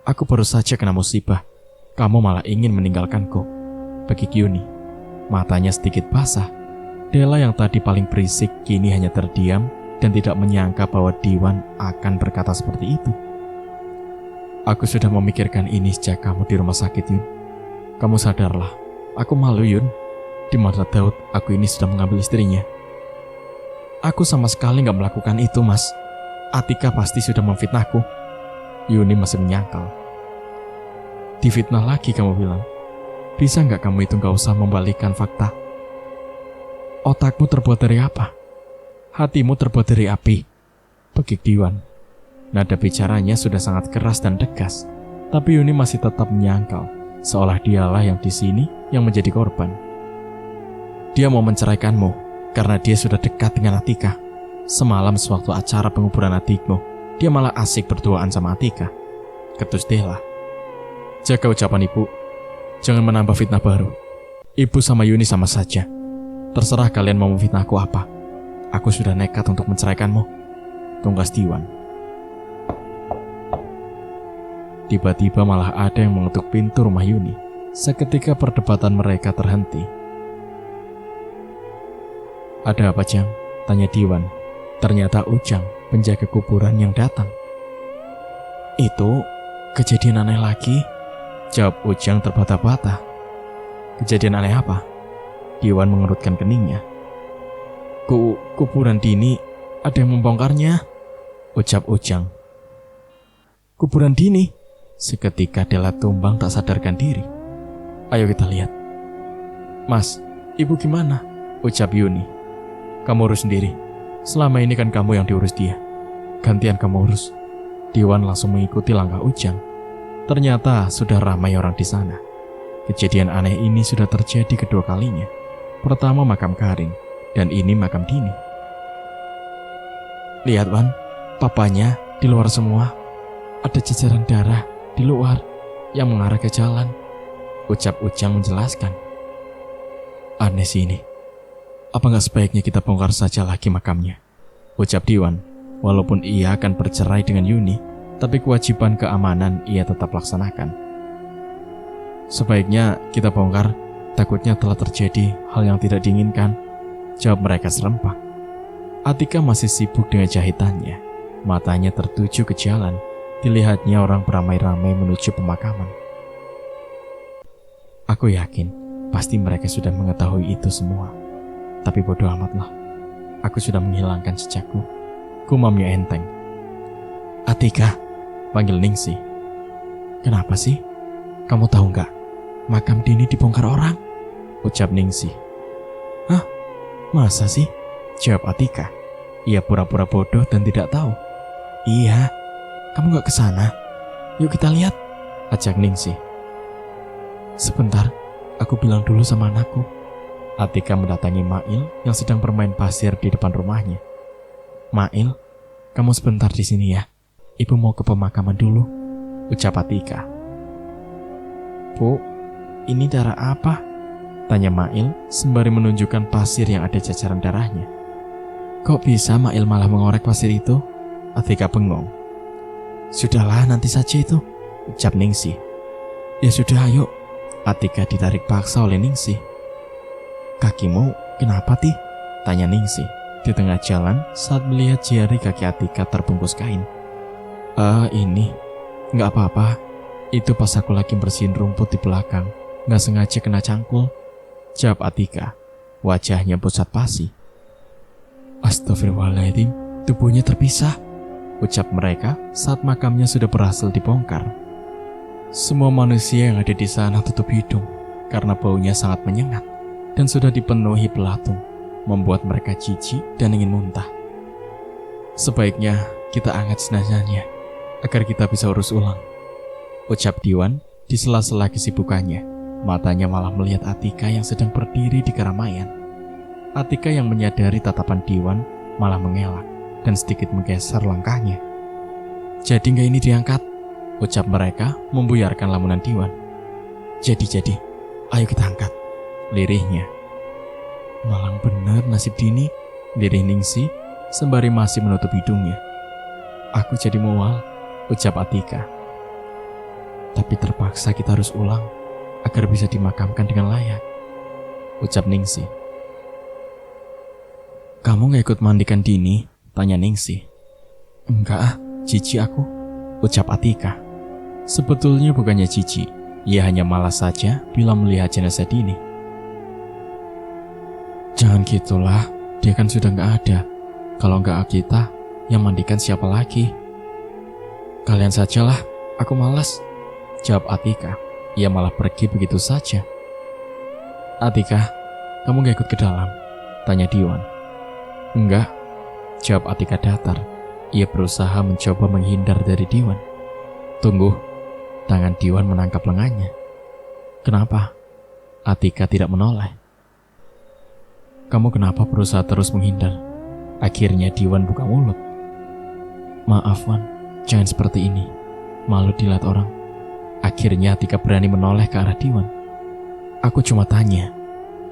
Aku baru saja kena musibah. Kamu malah ingin meninggalkanku. Bekik Yuni. Matanya sedikit basah. Della yang tadi paling berisik kini hanya terdiam dan tidak menyangka bahwa Diwan akan berkata seperti itu. Aku sudah memikirkan ini sejak kamu di rumah sakit, Yun. Kamu sadarlah, aku malu, Yun. Di mata Daud, aku ini sudah mengambil istrinya. Aku sama sekali gak melakukan itu, Mas. Atika pasti sudah memfitnahku. Yuni masih menyangkal. Difitnah lagi kamu bilang. Bisa gak kamu itu gak usah membalikkan fakta? Otakmu terbuat dari apa? Hatimu terbuat dari api. Bekik Diwan. Nada bicaranya sudah sangat keras dan tegas, tapi Yuni masih tetap menyangkal, seolah dialah yang di sini yang menjadi korban. Dia mau menceraikanmu karena dia sudah dekat dengan Atika. Semalam sewaktu acara penguburan adikmu, dia malah asik berduaan sama Atika. Ketus Della. Jaga ucapan ibu. Jangan menambah fitnah baru. Ibu sama Yuni sama saja. Terserah kalian mau memfitnah aku apa. Aku sudah nekat untuk menceraikanmu. Tunggas Diwan. Tiba-tiba malah ada yang mengetuk pintu rumah Yuni. Seketika perdebatan mereka terhenti. Ada apa, Jang? Tanya Diwan. Ternyata Ujang, penjaga kuburan yang datang. Itu kejadian aneh lagi, jawab Ujang terbata-bata. Kejadian aneh apa? Diwan mengerutkan keningnya. Kuburan Dini, ada yang membongkarnya, ucap Ujang. Kuburan Dini? Seketika Della tumbang tak sadarkan diri. Ayo kita lihat. Mas, ibu gimana? Ucap Yuni. Kamu urus sendiri. Selama ini kan kamu yang diurus dia. Gantian kamu urus. Diwan langsung mengikuti langkah Ujang. Ternyata sudah ramai orang di sana. Kejadian aneh ini sudah terjadi kedua kalinya. Pertama makam Karin, dan ini makam Dini. Lihat, Wan, papanya di luar semua. Ada jajaran darah di luar yang mengarah ke jalan. Ucap Ujang menjelaskan. Aneh sih ini. Apa nggak sebaiknya kita bongkar saja lagi makamnya? Ucap Diwan. Walaupun ia akan bercerai dengan Yuni, tapi kewajiban keamanan ia tetap laksanakan. Sebaiknya kita bongkar. Takutnya telah terjadi hal yang tidak diinginkan, jawab mereka serempak. Atika masih sibuk dengan jahitannya. Matanya tertuju ke jalan. Dilihatnya orang beramai-ramai menuju pemakaman. Aku yakin pasti mereka sudah mengetahui itu semua. Tapi bodoh amatlah. Aku sudah menghilangkan jejakku. Gumamnya enteng. Atika, panggil Ningsih. Kenapa sih? Kamu tahu nggak? Makam Dini dibongkar orang, ucap Ningsih. Hah? Masa sih? Jawab Atika. Ia pura-pura bodoh dan tidak tahu. Iya, kamu nggak kesana? Yuk kita lihat, ajak Ningsih. Sebentar, aku bilang dulu sama anakku. Atika mendatangi Mail yang sedang bermain pasir di depan rumahnya. Mail, kamu sebentar di sini ya. Ibu mau ke pemakaman dulu, ucap Atika. Bu, Ini darah apa? Tanya Mail sembari menunjukkan pasir yang ada jajaran darahnya. Kok bisa Mail malah mengorek pasir itu? Atika bengong. Sudahlah, nanti saja itu, ucap Ningsih. Ya sudah, ayo. Atika ditarik paksa oleh Ningsih. Kakimu kenapa, Ti? Tanya Ningsih di tengah jalan saat melihat jari kaki Atika terbungkus kain. Ini, nggak apa-apa. Itu pas aku lagi bersihin rumput di belakang, nggak sengaja kena cangkul, jawab Atika. Wajahnya pucat pasi. Astagfirullahaladzim, tubuhnya terpisah, ucap mereka saat makamnya sudah berhasil dibongkar. Semua manusia yang ada di sana tutup hidung karena baunya sangat menyengat dan sudah dipenuhi belatung, membuat mereka jijik dan ingin muntah. Sebaiknya kita angkat jenazahnya agar kita bisa urus ulang, ucap Diwan di sela-sela kesibukannya. Matanya malah melihat Atika yang sedang berdiri di keramaian. Atika yang menyadari tatapan Diwan malah mengelak dan sedikit menggeser langkahnya. Jadi nggak ini diangkat, ucap mereka membuyarkan lamunan Diwan. Jadi, ayo kita angkat, lirihnya. Malang bener nasib Dini, lirih Ningsih sembari masih menutup hidungnya. Aku jadi mual, ucap Atika. Tapi terpaksa kita harus ulang agar bisa dimakamkan dengan layak, ucap Ningsih. Kamu gak ikut mandikan Dini? Tanya Ningsih. Enggak, jijik aku, ucap Atika. Sebetulnya bukannya jijik, ia hanya malas saja bila melihat jenazah Dini. Jangan gitulah, dia kan sudah gak ada. Kalau gak kita, yang mandikan siapa lagi? Kalian sajalah, aku malas, jawab Atika. Ia malah pergi begitu saja. Atika, kamu gak ikut ke dalam? Tanya Diwan. Enggak, jawab Atika datar. Ia berusaha mencoba menghindar dari Diwan. Tunggu, tangan Diwan menangkap lengannya. Kenapa? Atika tidak menoleh. Kamu kenapa berusaha terus menghindar? Akhirnya Diwan buka mulut. Maaf Wan, jangan seperti ini. Malu dilihat orang. Akhirnya Atika berani menoleh ke arah Diwan. Aku cuma tanya,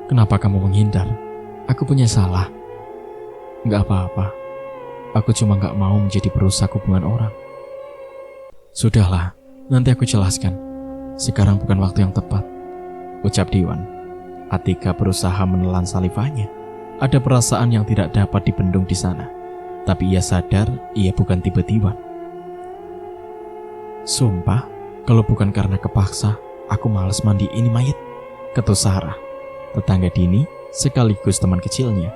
kenapa kamu menghindar? Aku punya salah. Nggak apa-apa, aku cuma nggak mau menjadi perusak hubungan orang. Sudahlah, nanti aku jelaskan. Sekarang bukan waktu yang tepat, ucap Diwan. Atika berusaha menelan salivanya. Ada perasaan yang tidak dapat dibendung di sana, tapi ia sadar ia bukan tipe Diwan. Sumpah, kalau bukan karena kepaksa, aku malas mandi ini mayit, ketus Sarah, tetangga Dini sekaligus teman kecilnya.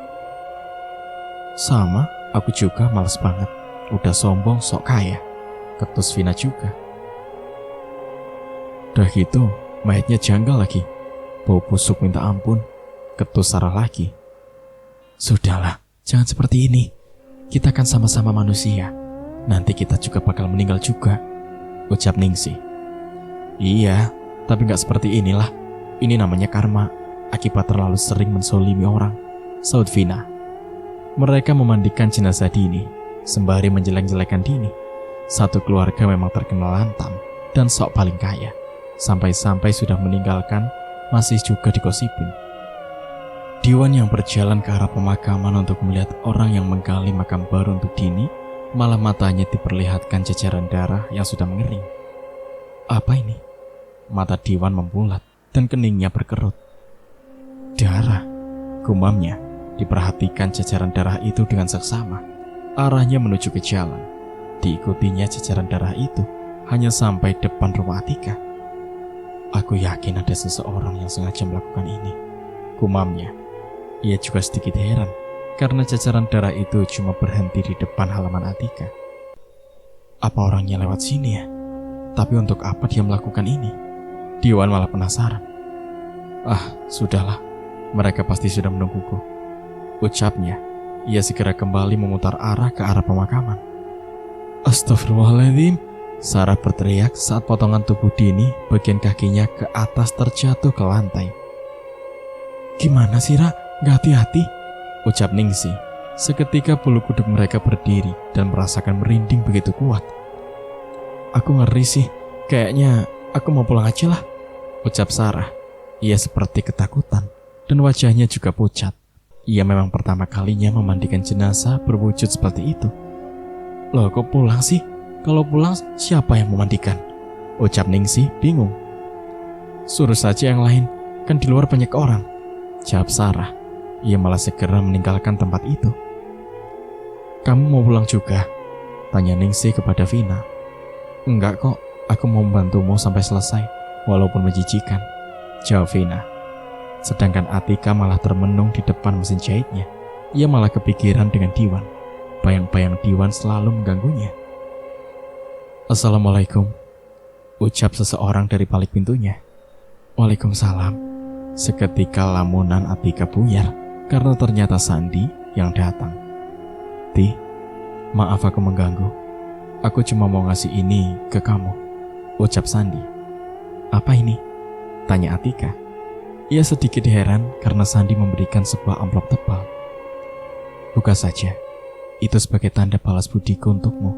Sama, aku juga malas banget. Udah sombong sok kaya, ketus Vina juga. Udah gitu, mayatnya janggal lagi. Bau busuk minta ampun, ketus Sarah lagi. Sudahlah, jangan seperti ini. Kita kan sama-sama manusia. Nanti kita juga bakal meninggal juga, ucap Ningsih. Iya, tapi gak seperti inilah. Ini namanya karma, akibat terlalu sering mensolimi orang, saud Vina. Mereka memandikan jenazah Dini, sembari menjelek-jelekan Dini. Satu keluarga memang terkenal lantam dan sok paling kaya. Sampai-sampai sudah meninggalkan, masih juga digosipin. Diwan yang berjalan ke arah pemakaman untuk melihat orang yang menggali makam baru untuk Dini, malah matanya diperlihatkan jajaran darah yang sudah mengering. Apa ini? Mata Diwan membulat dan keningnya berkerut. Darah, gumamnya. Diperhatikan jajaran darah itu dengan seksama. Arahnya menuju ke jalan. Diikutinya jajaran darah itu hanya sampai depan rumah Atika. Aku yakin ada seseorang yang sengaja melakukan ini, gumamnya. Ia juga sedikit heran karena jajaran darah itu cuma berhenti di depan halaman Atika. Apa orangnya lewat sini ya? Tapi untuk apa dia melakukan ini? Diwan malah penasaran. Sudahlah, mereka pasti sudah menungguku, ucapnya. Ia segera kembali memutar arah ke arah pemakaman. Astagfirullahaladzim, Sarah berteriak saat potongan tubuh Dini bagian kakinya ke atas terjatuh ke lantai. Gimana sih Ra? Gak hati-hati, ucap Ningsih. Seketika bulu kuduk mereka berdiri dan merasakan merinding begitu kuat. Aku ngeri sih, kayaknya aku mau pulang aja lah, ucap Sarah Ia seperti ketakutan dan wajahnya juga pucat. Ia memang pertama kalinya memandikan jenazah berwujud seperti itu. Loh, kok pulang sih? Kalau pulang siapa yang memandikan? Ucap Ningsih bingung. Suruh saja yang lain, kan di luar banyak orang, jawab Sarah. Ia malah segera meninggalkan tempat itu. Kamu mau pulang juga? Tanya Ningsih kepada Vina. Enggak kok, aku mau membantumu sampai selesai, walaupun menjijikan, jawab Vina. Sedangkan Atika malah termenung di depan mesin jahitnya. Ia malah kepikiran dengan Diwan. Bayang-bayang Diwan selalu mengganggunya. Assalamualaikum, ucap seseorang dari balik pintunya. Waalaikumsalam. Seketika lamunan Atika buyar karena ternyata Sandi yang datang. Ti, maaf aku mengganggu. Aku cuma mau ngasih ini ke kamu, ucap Sandi. Apa ini? Tanya Atika. Ia sedikit heran karena Sandi memberikan sebuah amplop tebal. Buka saja, itu sebagai tanda balas budiku untukmu.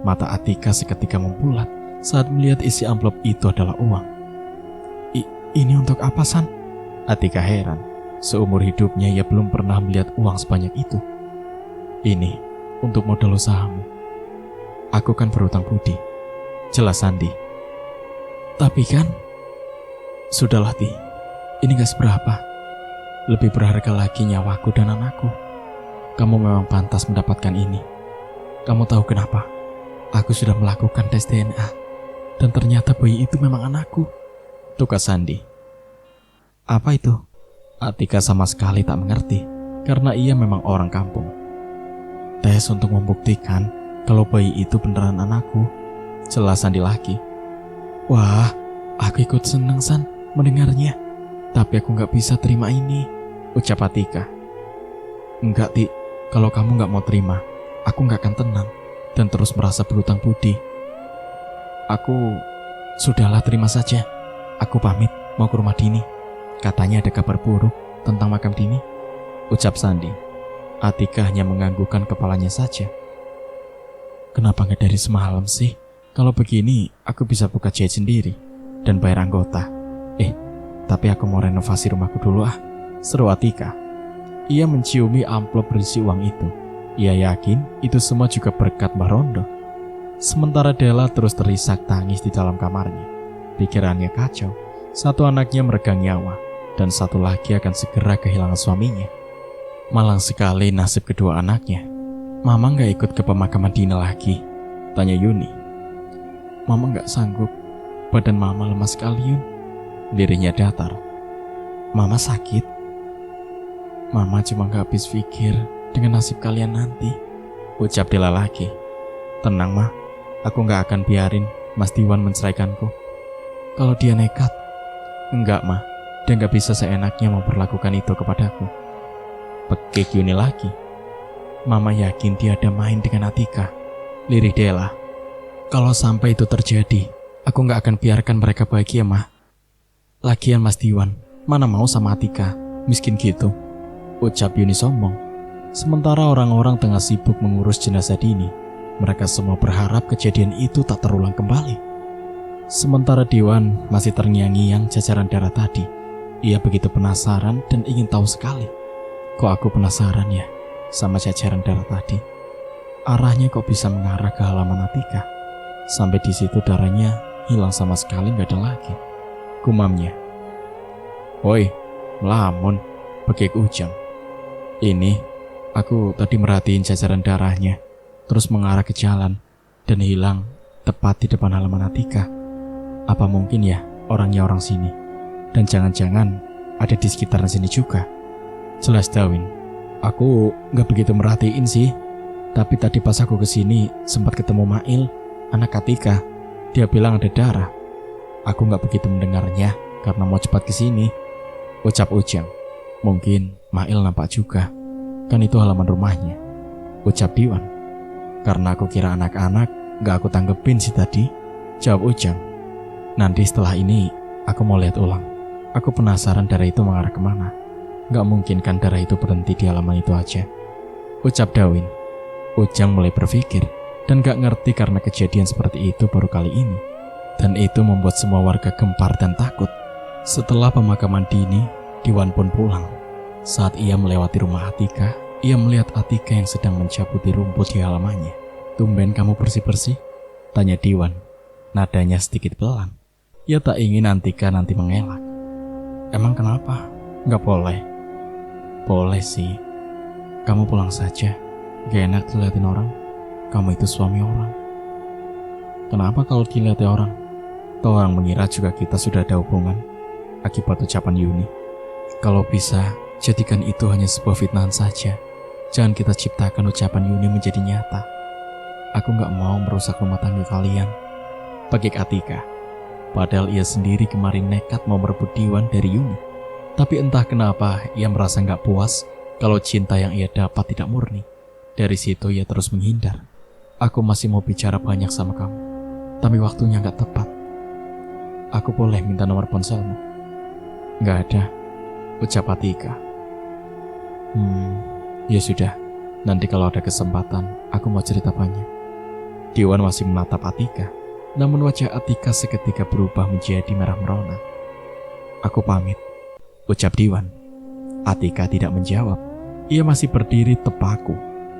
Mata Atika seketika membulat saat melihat isi amplop itu adalah uang. Ini untuk apa, San? Atika heran. Seumur hidupnya ia belum pernah melihat uang sebanyak itu. Ini untuk modal usahamu. Aku kan berutang budi, jelas Sandi. Tapi kan, sudahlah Ti, ini gak seberapa. Lebih berharga lagi nyawaku dan anakku. Kamu memang pantas mendapatkan ini. Kamu tahu kenapa? Aku sudah melakukan tes DNA, dan ternyata bayi itu memang anakku, tukar Sandi. Apa itu? Atika sama sekali tak mengerti, karena ia memang orang kampung. Tes untuk membuktikan kalau bayi itu beneran anakku, jelas Sandi lagi. Wah, aku ikut seneng San mendengarnya, tapi aku gak bisa terima ini, ucap Atika. Enggak Ti, kalau kamu gak mau terima, aku gak akan tenang dan terus merasa berutang budi. Sudahlah terima saja. Aku pamit mau ke rumah Dini. Katanya ada kabar buruk tentang makam Dini, ucap Sandi. Atika hanya menganggukkan kepalanya saja. Kenapa gak dari semalam sih? Kalau begini aku bisa buka jahit sendiri dan bayar anggota. Tapi aku mau renovasi rumahku dulu seru Atika. Ia menciumi amplop berisi uang itu. Ia yakin itu semua juga berkat Mbah Rondo. Sementara Della terus terisak tangis di dalam kamarnya. Pikirannya kacau. Satu anaknya meregang nyawa, dan satu lagi akan segera kehilangan suaminya. Malang sekali nasib kedua anaknya. Mama gak ikut ke pemakaman Dina lagi? Tanya Yuni. Mama gak sanggup. Badan Mama lemah sekali, Yun. Lirihnya datar. Mama sakit? Mama cuma gak habis pikir dengan nasib kalian nanti, ucap Della lagi. Tenang Ma, aku gak akan biarin Mas Diwan menceraikanku. Kalau dia nekat, enggak Ma, dia gak bisa seenaknya memperlakukan itu kepadaku. Pekik Yuni lagi. Mama yakin dia ada main dengan Atika, lirih Della. Kalau sampai itu terjadi, aku gak akan biarkan mereka bahagia Ma. Lagian Mas Diwan, mana mau sama Atika, miskin gitu, ucap Yuni sombong. Sementara orang-orang tengah sibuk mengurus jenazah Dini, mereka semua berharap kejadian itu tak terulang kembali. Sementara Diwan masih terngiang-ngiang jajaran darah tadi. Ia begitu penasaran dan ingin tahu sekali. Kok aku penasaran ya sama jajaran darah tadi? Arahnya kok bisa mengarah ke halaman Atika? Sampai di situ darahnya hilang sama sekali, gak ada lagi. Gumamnya. Woi, melamun, pekik Ujang. Ini aku tadi merhatiin jajaran darahnya, terus mengarah ke jalan, dan hilang tepat di depan halaman Atika. Apa mungkin ya orangnya orang sini? Dan jangan-jangan ada di sekitaran sini juga. Jelas Dawin, aku gak begitu merhatiin sih. Tapi tadi pas aku kesini sempat ketemu Mail, anak Atika. Dia bilang ada darah. Aku gak begitu mendengarnya karena mau cepat kesini, ucap Ujang. Mungkin Mail nampak juga, kan itu halaman rumahnya, ucap Diwan. Karena aku kira anak-anak, gak aku tanggepin sih tadi, jawab Ujang. Nanti setelah ini, aku mau lihat ulang. Aku penasaran darah itu mengarah kemana. Gak mungkin kan darah itu berhenti di halaman itu aja, ucap Dawin. Ujang mulai berpikir, dan gak ngerti karena kejadian seperti itu baru kali ini. Dan itu membuat semua warga gempar dan takut. Setelah pemakaman Dini, Diwan pun pulang. Saat ia melewati rumah Atika, ia melihat Atika yang sedang mencabuti rumput di halamannya. "Tumben kamu bersih-bersih?" tanya Diwan. Nadanya sedikit pelan. Ia tak ingin Atika nanti mengelak. "Emang kenapa?" "Nggak boleh." "Boleh sih. Kamu pulang saja. Gak enak dilihatin orang. Kamu itu suami orang." "Kenapa kalau dilihat orang? Toh orang mengira juga kita sudah ada hubungan." Akibat ucapan Yuni. "Kalau bisa, jadikan itu hanya sebuah fitnahan saja. Jangan kita ciptakan ucapan Yuni menjadi nyata. Aku gak mau merusak rumah tangga kalian," pagik Atika. Padahal ia sendiri kemarin nekat mau merebut Diwan dari Yuni. Tapi entah kenapa ia merasa gak puas kalau cinta yang ia dapat tidak murni. Dari situ ia terus menghindar. "Aku masih mau bicara banyak sama kamu, tapi waktunya gak tepat. Aku boleh minta nomor ponselmu?" "Gak ada," ucap Atika. Ya sudah, nanti kalau ada kesempatan aku mau cerita banyak." Diwan masih menatap Atika, namun wajah Atika seketika berubah menjadi merah merona. "Aku pamit," ucap Diwan. Atika tidak menjawab. Ia masih berdiri tepaku.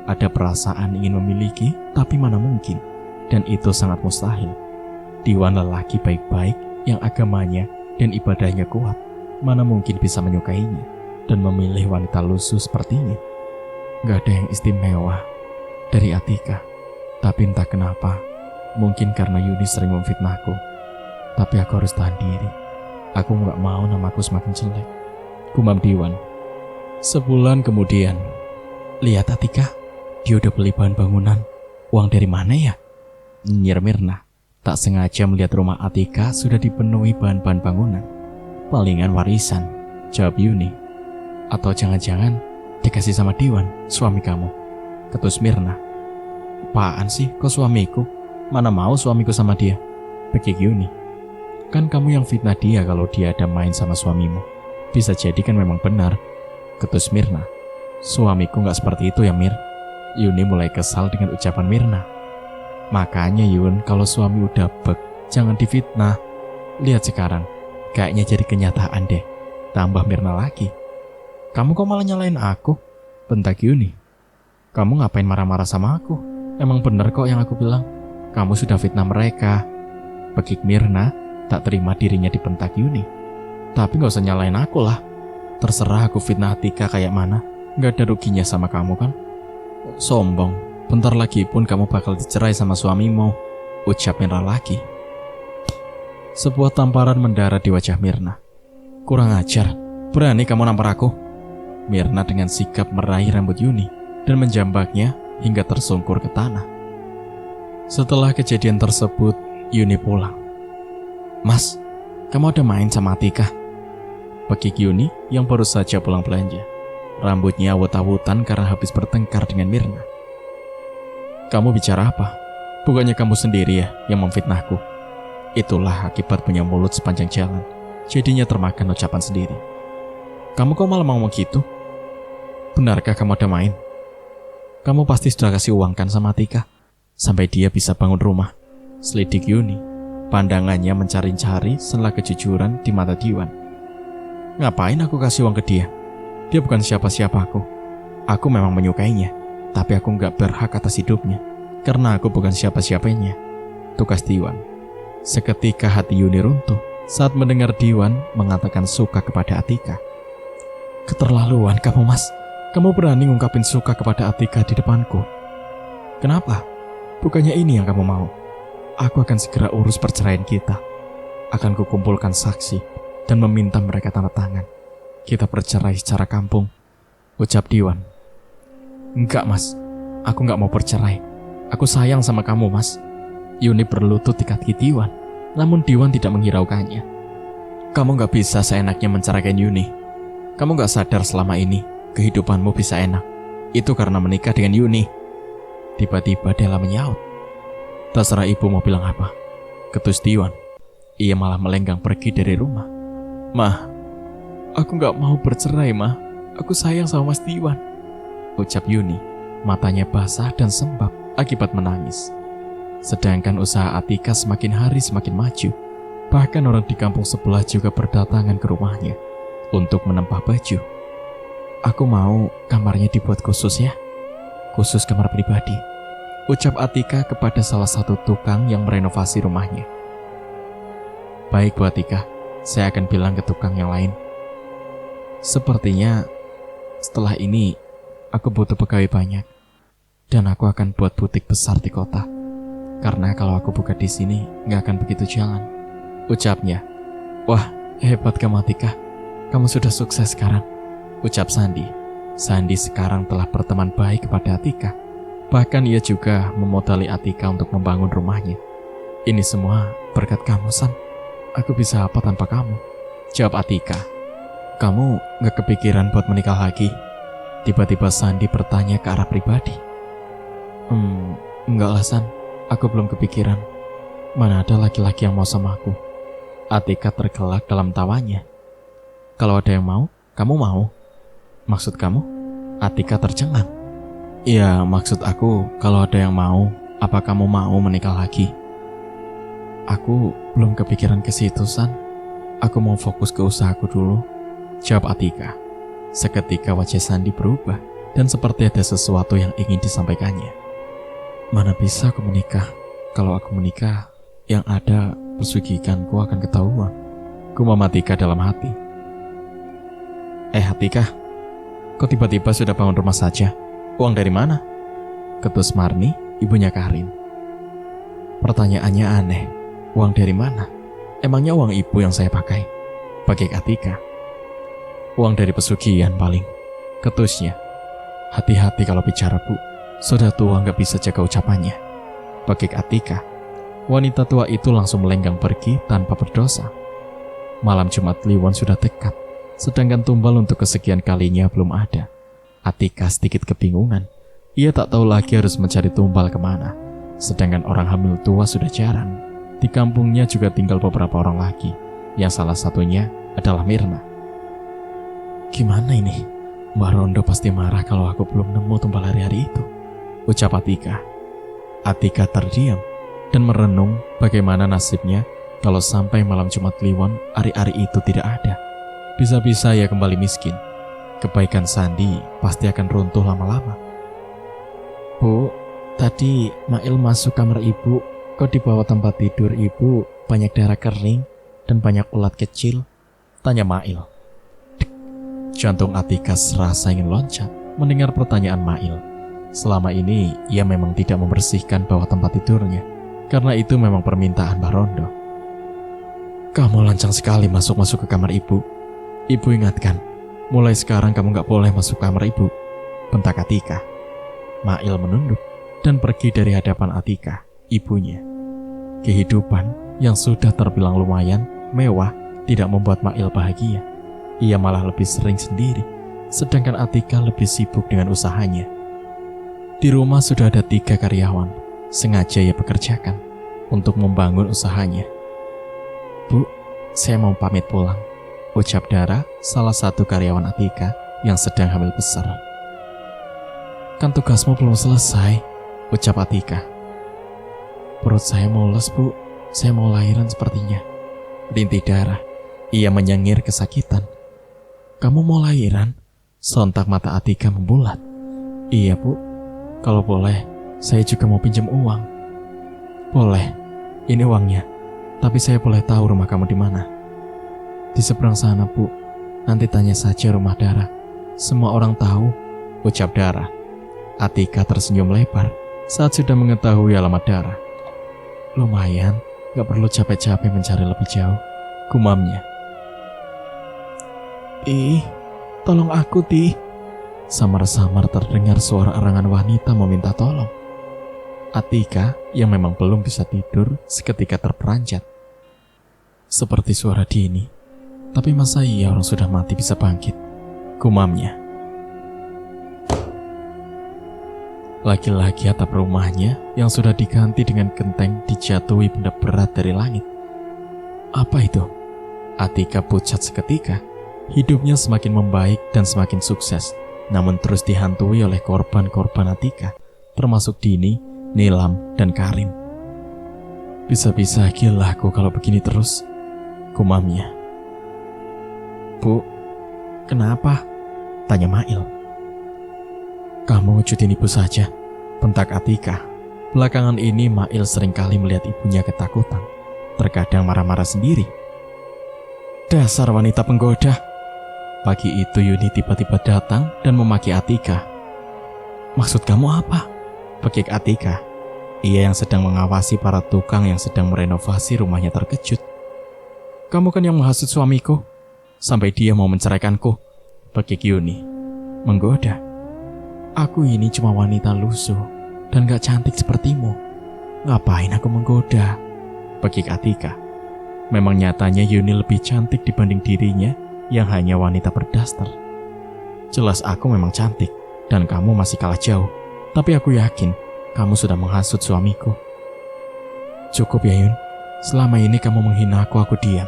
Ada perasaan ingin memiliki, tapi mana mungkin. Dan itu sangat mustahil. Diwan lelaki baik-baik yang agamanya dan ibadahnya kuat. Mana mungkin bisa menyukainya dan memilih wanita lusuh sepertinya. Gak ada yang istimewa dari Atika. Tapi entah kenapa, mungkin karena Yuni sering memfitnahku. Tapi aku harus tahan diri. Aku gak mau namaku semakin jelek, gumam Diwan. Sebulan kemudian, "Lihat Atika, dia udah beli bahan bangunan. Uang dari mana ya?" nyinyir Mirna. Tak sengaja melihat rumah Atika sudah dipenuhi bahan-bahan bangunan. "Palingan warisan," jawab Yuni. "Atau jangan-jangan dikasih sama Diwan, suami kamu," ketus Mirna. "Apaan sih, kok suamiku? Mana mau suamiku sama dia?" pekik Yuni. "Kan kamu yang fitnah dia kalau dia ada main sama suamimu. Bisa jadi kan memang benar," ketus Mirna. "Suamiku gak seperti itu ya Mir." Yuni mulai kesal dengan ucapan Mirna. "Makanya Yun, kalau suami udah bek, jangan difitnah. Lihat sekarang, kayaknya jadi kenyataan deh," tambah Mirna lagi. "Kamu kok malah nyalain aku?" bentak Yuni. "Kamu ngapain marah-marah sama aku? Emang bener kok yang aku bilang. Kamu sudah fitnah mereka," pekik Mirna, tak terima dirinya dibentak Yuni. "Tapi gak usah nyalain aku lah. Terserah aku fitnah Atika kayak mana. Gak ada ruginya sama kamu kan?" "Sombong, bentar lagi pun kamu bakal dicerai sama suamimu," ucap Mirna lagi. Sebuah tamparan mendarat di wajah Mirna. "Kurang ajar, berani kamu nampar aku?" Mirna dengan sikap meraih rambut Yuni dan menjambaknya hingga tersungkur ke tanah. Setelah kejadian tersebut, Yuni pulang. "Mas, kamu ada main sama Atika?" pekik Yuni yang baru saja pulang belanja. Rambutnya awut-awutan karena habis bertengkar dengan Mirna. "Kamu bicara apa? Bukannya kamu sendiri ya yang memfitnahku?" Itulah akibat punya mulut sepanjang jalan. Jadinya termakan ucapan sendiri. "Kamu kok malah ngomong gitu? Benarkah kamu ada main? Kamu pasti sudah kasih uang kan sama Atika, sampai dia bisa bangun rumah?" selidik Yuni. Pandangannya mencari-cari sela kejujuran di mata Diwan. "Ngapain aku kasih uang ke dia? Dia bukan siapa-siapa aku. Aku memang menyukainya, tapi aku gak berhak atas hidupnya, karena aku bukan siapa-siapanya," tukas Diwan. Seketika hati Yuni runtuh saat mendengar Diwan mengatakan suka kepada Atika. "Keterlaluan kamu Mas. Kamu berani ngungkapin suka kepada Atika di depanku. Kenapa? Bukannya ini yang kamu mau? Aku akan segera urus perceraian kita. Akan kukumpulkan saksi dan meminta mereka tanda tangan. Kita bercerai secara kampung," ucap Diwan. "Enggak Mas, aku gak mau bercerai. Aku sayang sama kamu Mas." Yuni berlutut di kaki Diwan, namun Diwan tidak menghiraukannya. "Kamu gak bisa seenaknya menceraikan Yuni. Kamu gak sadar selama ini kehidupanmu bisa enak. Itu karena menikah dengan Yuni." Tiba-tiba Della menyaut. "Terserah ibu mau bilang apa," ketus Diwan. Ia malah melenggang pergi dari rumah. "Mah, aku gak mau bercerai mah. Aku sayang sama Mas Diwan," ucap Yuni. Matanya basah dan sembab akibat menangis. Sedangkan usaha Atika semakin hari semakin maju. Bahkan orang di kampung sebelah juga berdatangan ke rumahnya untuk menempah baju. Aku mau kamarnya dibuat khusus ya, khusus kamar pribadi, ucap Atika kepada salah satu tukang yang merenovasi rumahnya. Baik Bu Atika, saya akan bilang ke tukang yang lain. Sepertinya setelah ini aku butuh pegawai banyak dan aku akan buat butik besar di kota. Karena kalau aku buka di sini nggak akan begitu jalan, ucapnya. Wah, hebat kamu Atika, kamu sudah sukses sekarang, ucap Sandi. Sandi sekarang telah berteman baik kepada Atika. Bahkan ia juga memodali Atika untuk membangun rumahnya. Ini semua berkat kamu, San. Aku bisa apa tanpa kamu? Jawab Atika. Kamu gak kepikiran buat menikah lagi? Tiba-tiba Sandi bertanya ke arah pribadi. Enggak lah San, aku belum kepikiran. Mana ada laki-laki yang mau sama aku? Atika tergelak dalam tawanya. Kalau ada yang mau, kamu mau? Maksud kamu? Atika tercengang. Iya, maksud aku kalau ada yang mau, apa kamu mau menikah lagi? Aku belum kepikiran ke situ, San. Aku mau fokus ke usahaku dulu, jawab Atika. Seketika wajah Sandi berubah dan seperti ada sesuatu yang ingin disampaikannya. Mana bisa aku menikah? Kalau aku menikah, yang ada pesugihanku akan ketahuan, gumam Atika dalam hati. Atika, kok tiba-tiba sudah bangun rumah saja? Uang dari mana? Ketus Marni, ibunya Karin. Pertanyaannya aneh. Uang dari mana? Emangnya uang ibu yang saya pakai? Bagi Atika. Uang dari pesugihan paling, ketusnya. Hati-hati kalau bicara Bu, sudah tua gak bisa jaga ucapannya, bagi Atika. Wanita tua itu langsung melenggang pergi tanpa berdosa. Malam Jumat Kliwon sudah dekat, sedangkan tumbal untuk kesekian kalinya belum ada. Atika sedikit kebingungan. Ia tak tahu lagi harus mencari tumbal kemana. Sedangkan orang hamil tua sudah jarang. Di kampungnya juga tinggal beberapa orang lagi, yang salah satunya adalah Mirna. Gimana ini? Mbak Rondo pasti marah kalau aku belum nemu tumbal hari-hari itu, ucap Atika. Atika terdiam dan merenung bagaimana nasibnya kalau sampai malam Jumat Kliwon hari-hari itu tidak ada. Bisa-bisa ia kembali miskin. Kebaikan Sandi pasti akan runtuh lama-lama. Bu, tadi Mail masuk kamar ibu. Kok di bawah tempat tidur ibu banyak darah kering dan banyak ulat kecil? Tanya Mail. Jantung Atika serasa ingin loncat mendengar pertanyaan Mail. Selama ini ia memang tidak membersihkan bawah tempat tidurnya, karena itu memang permintaan Mbak Rondo. Kamu lancang sekali masuk-masuk ke kamar ibu. Ibu ingatkan, mulai sekarang kamu gak boleh masuk kamar ibu, bentak Atika. Mail menunduk dan pergi dari hadapan Atika, ibunya. Kehidupan yang sudah terbilang lumayan mewah tidak membuat Mail bahagia. Ia malah lebih sering sendiri, sedangkan Atika lebih sibuk dengan usahanya. Di rumah sudah ada 3 karyawan, sengaja ia pekerjakan untuk membangun usahanya. Bu, saya mau pamit pulang, ucap Dara, salah satu karyawan Atika yang sedang hamil besar. Kan tugasmu belum selesai, ucap Atika. Perut saya mules Bu, saya mau lahiran sepertinya, rintih Dara. Ia menyengir kesakitan. Kamu mau lahiran? Sontak mata Atika membulat. Iya Bu, kalau boleh saya juga mau pinjam uang. Boleh, ini uangnya. Tapi saya boleh tahu rumah kamu di mana? Di seberang sana Bu, nanti tanya saja rumah Dara. Semua orang tahu, ucap Dara. Atika tersenyum lebar saat sudah mengetahui alamat Dara. Lumayan, gak perlu capek-capek mencari lebih jauh, gumamnya. Tolong aku, Ti. Samar-samar terdengar suara arangan wanita meminta tolong. Atika yang memang belum bisa tidur seketika terperanjat. Seperti suara Dini, tapi masa iya orang sudah mati bisa bangkit, gumamnya. Laki-laki atap rumahnya yang sudah diganti dengan genteng dijatuhi benda berat dari langit. Apa itu? Atika pucat seketika. Hidupnya semakin membaik dan semakin sukses, namun terus dihantui oleh korban-korban Atika, termasuk Dini, Nilam, dan Karin. Bisa-bisa gila aku kalau begini terus, gumamnya. Bu, kenapa? Tanya Mail. Kamu wujudin ibu saja, bentak Atika. Belakangan ini Mail seringkali melihat ibunya ketakutan. Terkadang marah-marah sendiri. Dasar wanita penggoda. Pagi itu Yuni tiba-tiba datang dan memaki Atika. Maksud kamu apa? Pekik Atika. Ia yang sedang mengawasi para tukang yang sedang merenovasi rumahnya terkejut. Kamu kan yang menghasut suamiku, sampai dia mau menceraikanku. Pekik Yuni. Menggoda. Aku ini cuma wanita lusuh dan gak cantik sepertimu. Ngapain aku menggoda? Pekik Atika. Memang nyatanya Yuni lebih cantik dibanding dirinya yang hanya wanita berdaster. Jelas aku memang cantik dan kamu masih kalah jauh. Tapi aku yakin kamu sudah menghasut suamiku. Cukup ya Yun. Selama ini kamu menghina aku diam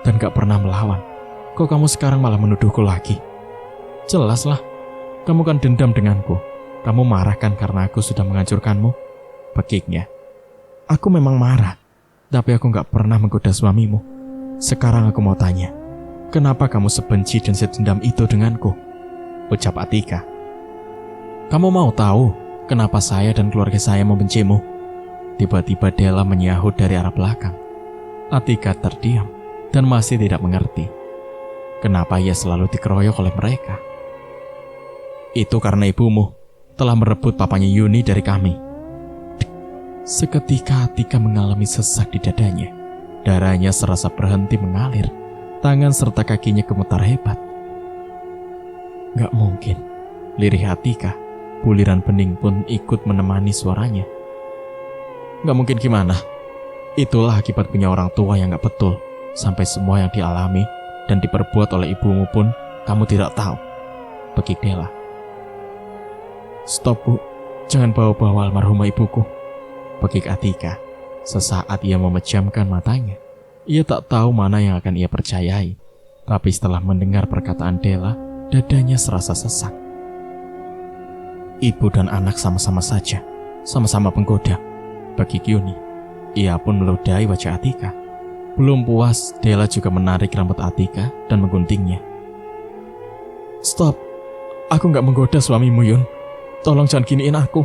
dan gak pernah melawan. Kok kamu sekarang malah menuduhku lagi? Jelaslah, kamu kan dendam denganku. Kamu marah kan karena aku sudah menghancurkanmu? Pekiknya. Aku memang marah, tapi aku gak pernah menggoda suamimu. Sekarang aku mau tanya, kenapa kamu sebenci dan sedendam itu denganku? Ucap Atika. Kamu mau tahu kenapa saya dan keluarga saya membencimu? Tiba-tiba Della menyahut dari arah belakang. Atika terdiam dan masih tidak mengerti kenapa ia selalu dikeroyok oleh mereka. Itu karena ibumu telah merebut papanya Yuni dari kami. Seketika Atika mengalami sesak di dadanya. Darahnya serasa berhenti mengalir. Tangan serta kakinya gemetar hebat. Gak mungkin, lirih Atika. Buliran bening pun ikut menemani suaranya. Gak mungkin gimana? Itulah akibat punya orang tua yang gak betul. Sampai semua yang dialami dan diperbuat oleh ibumu pun kamu tidak tahu. Pekik Della. Stop Bu, jangan bawa-bawa almarhumah ibuku. Pekik Atika. Sesaat ia memejamkan matanya. Ia tak tahu mana yang akan ia percayai. Tapi setelah mendengar perkataan Della, dadanya serasa sesak. Ibu dan anak sama-sama saja, sama-sama penggoda. Pekik Yuni. Ia pun meludahi wajah Atika. Belum puas, Della juga menarik rambut Atika dan mengguntingnya. Stop, aku gak menggoda suamimu Yun. Tolong jangan giniin aku.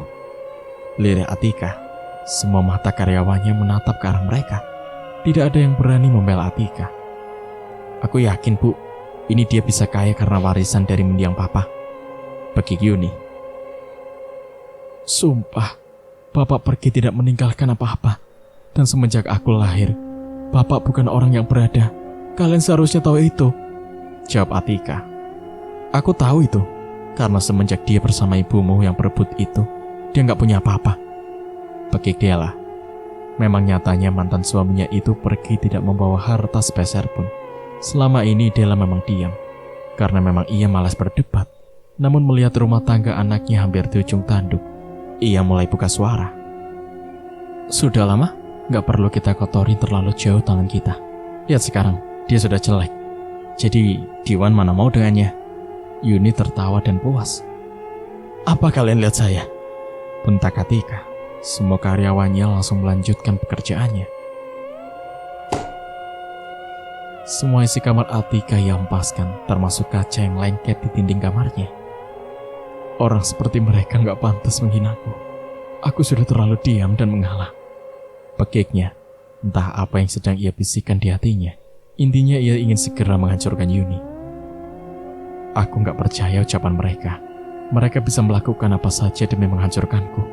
Lirih Atika. Semua mata karyawannya menatap ke arah mereka. Tidak ada yang berani membela Atika. Aku yakin Bu, ini dia bisa kaya karena warisan dari mendiang papa. Pekik Yuni. Sumpah, Bapak pergi tidak meninggalkan apa-apa. Dan semenjak aku lahir, Bapak bukan orang yang berada. Kalian seharusnya tahu itu. Jawab Atika. Aku tahu itu. Karena semenjak dia bersama ibumu yang berebut itu, dia gak punya apa-apa. Pekik Della. Memang nyatanya mantan suaminya itu pergi tidak membawa harta sepeser pun. Selama ini Della memang diam. Karena memang ia malas berdebat. Namun melihat rumah tangga anaknya hampir di ujung tanduk, ia mulai buka suara. Sudah lama, gak perlu kita kotori terlalu jauh tangan kita. Lihat sekarang, dia sudah jelek. Jadi, Diwan mana mau dengannya? Yuni tertawa dan puas. Apa kalian lihat saya? Bentak Atika. Semua karyawannya langsung melanjutkan pekerjaannya. Semua isi kamar Atika ia hempaskan, termasuk kaca yang lengket di dinding kamarnya. Orang seperti mereka gak pantas menghinaku. Aku sudah terlalu diam dan mengalah. Pekiknya, entah apa yang sedang ia bisikkan di hatinya. Intinya ia ingin segera menghancurkan Yuni. Aku gak percaya ucapan mereka. Mereka bisa melakukan apa saja demi menghancurkanku.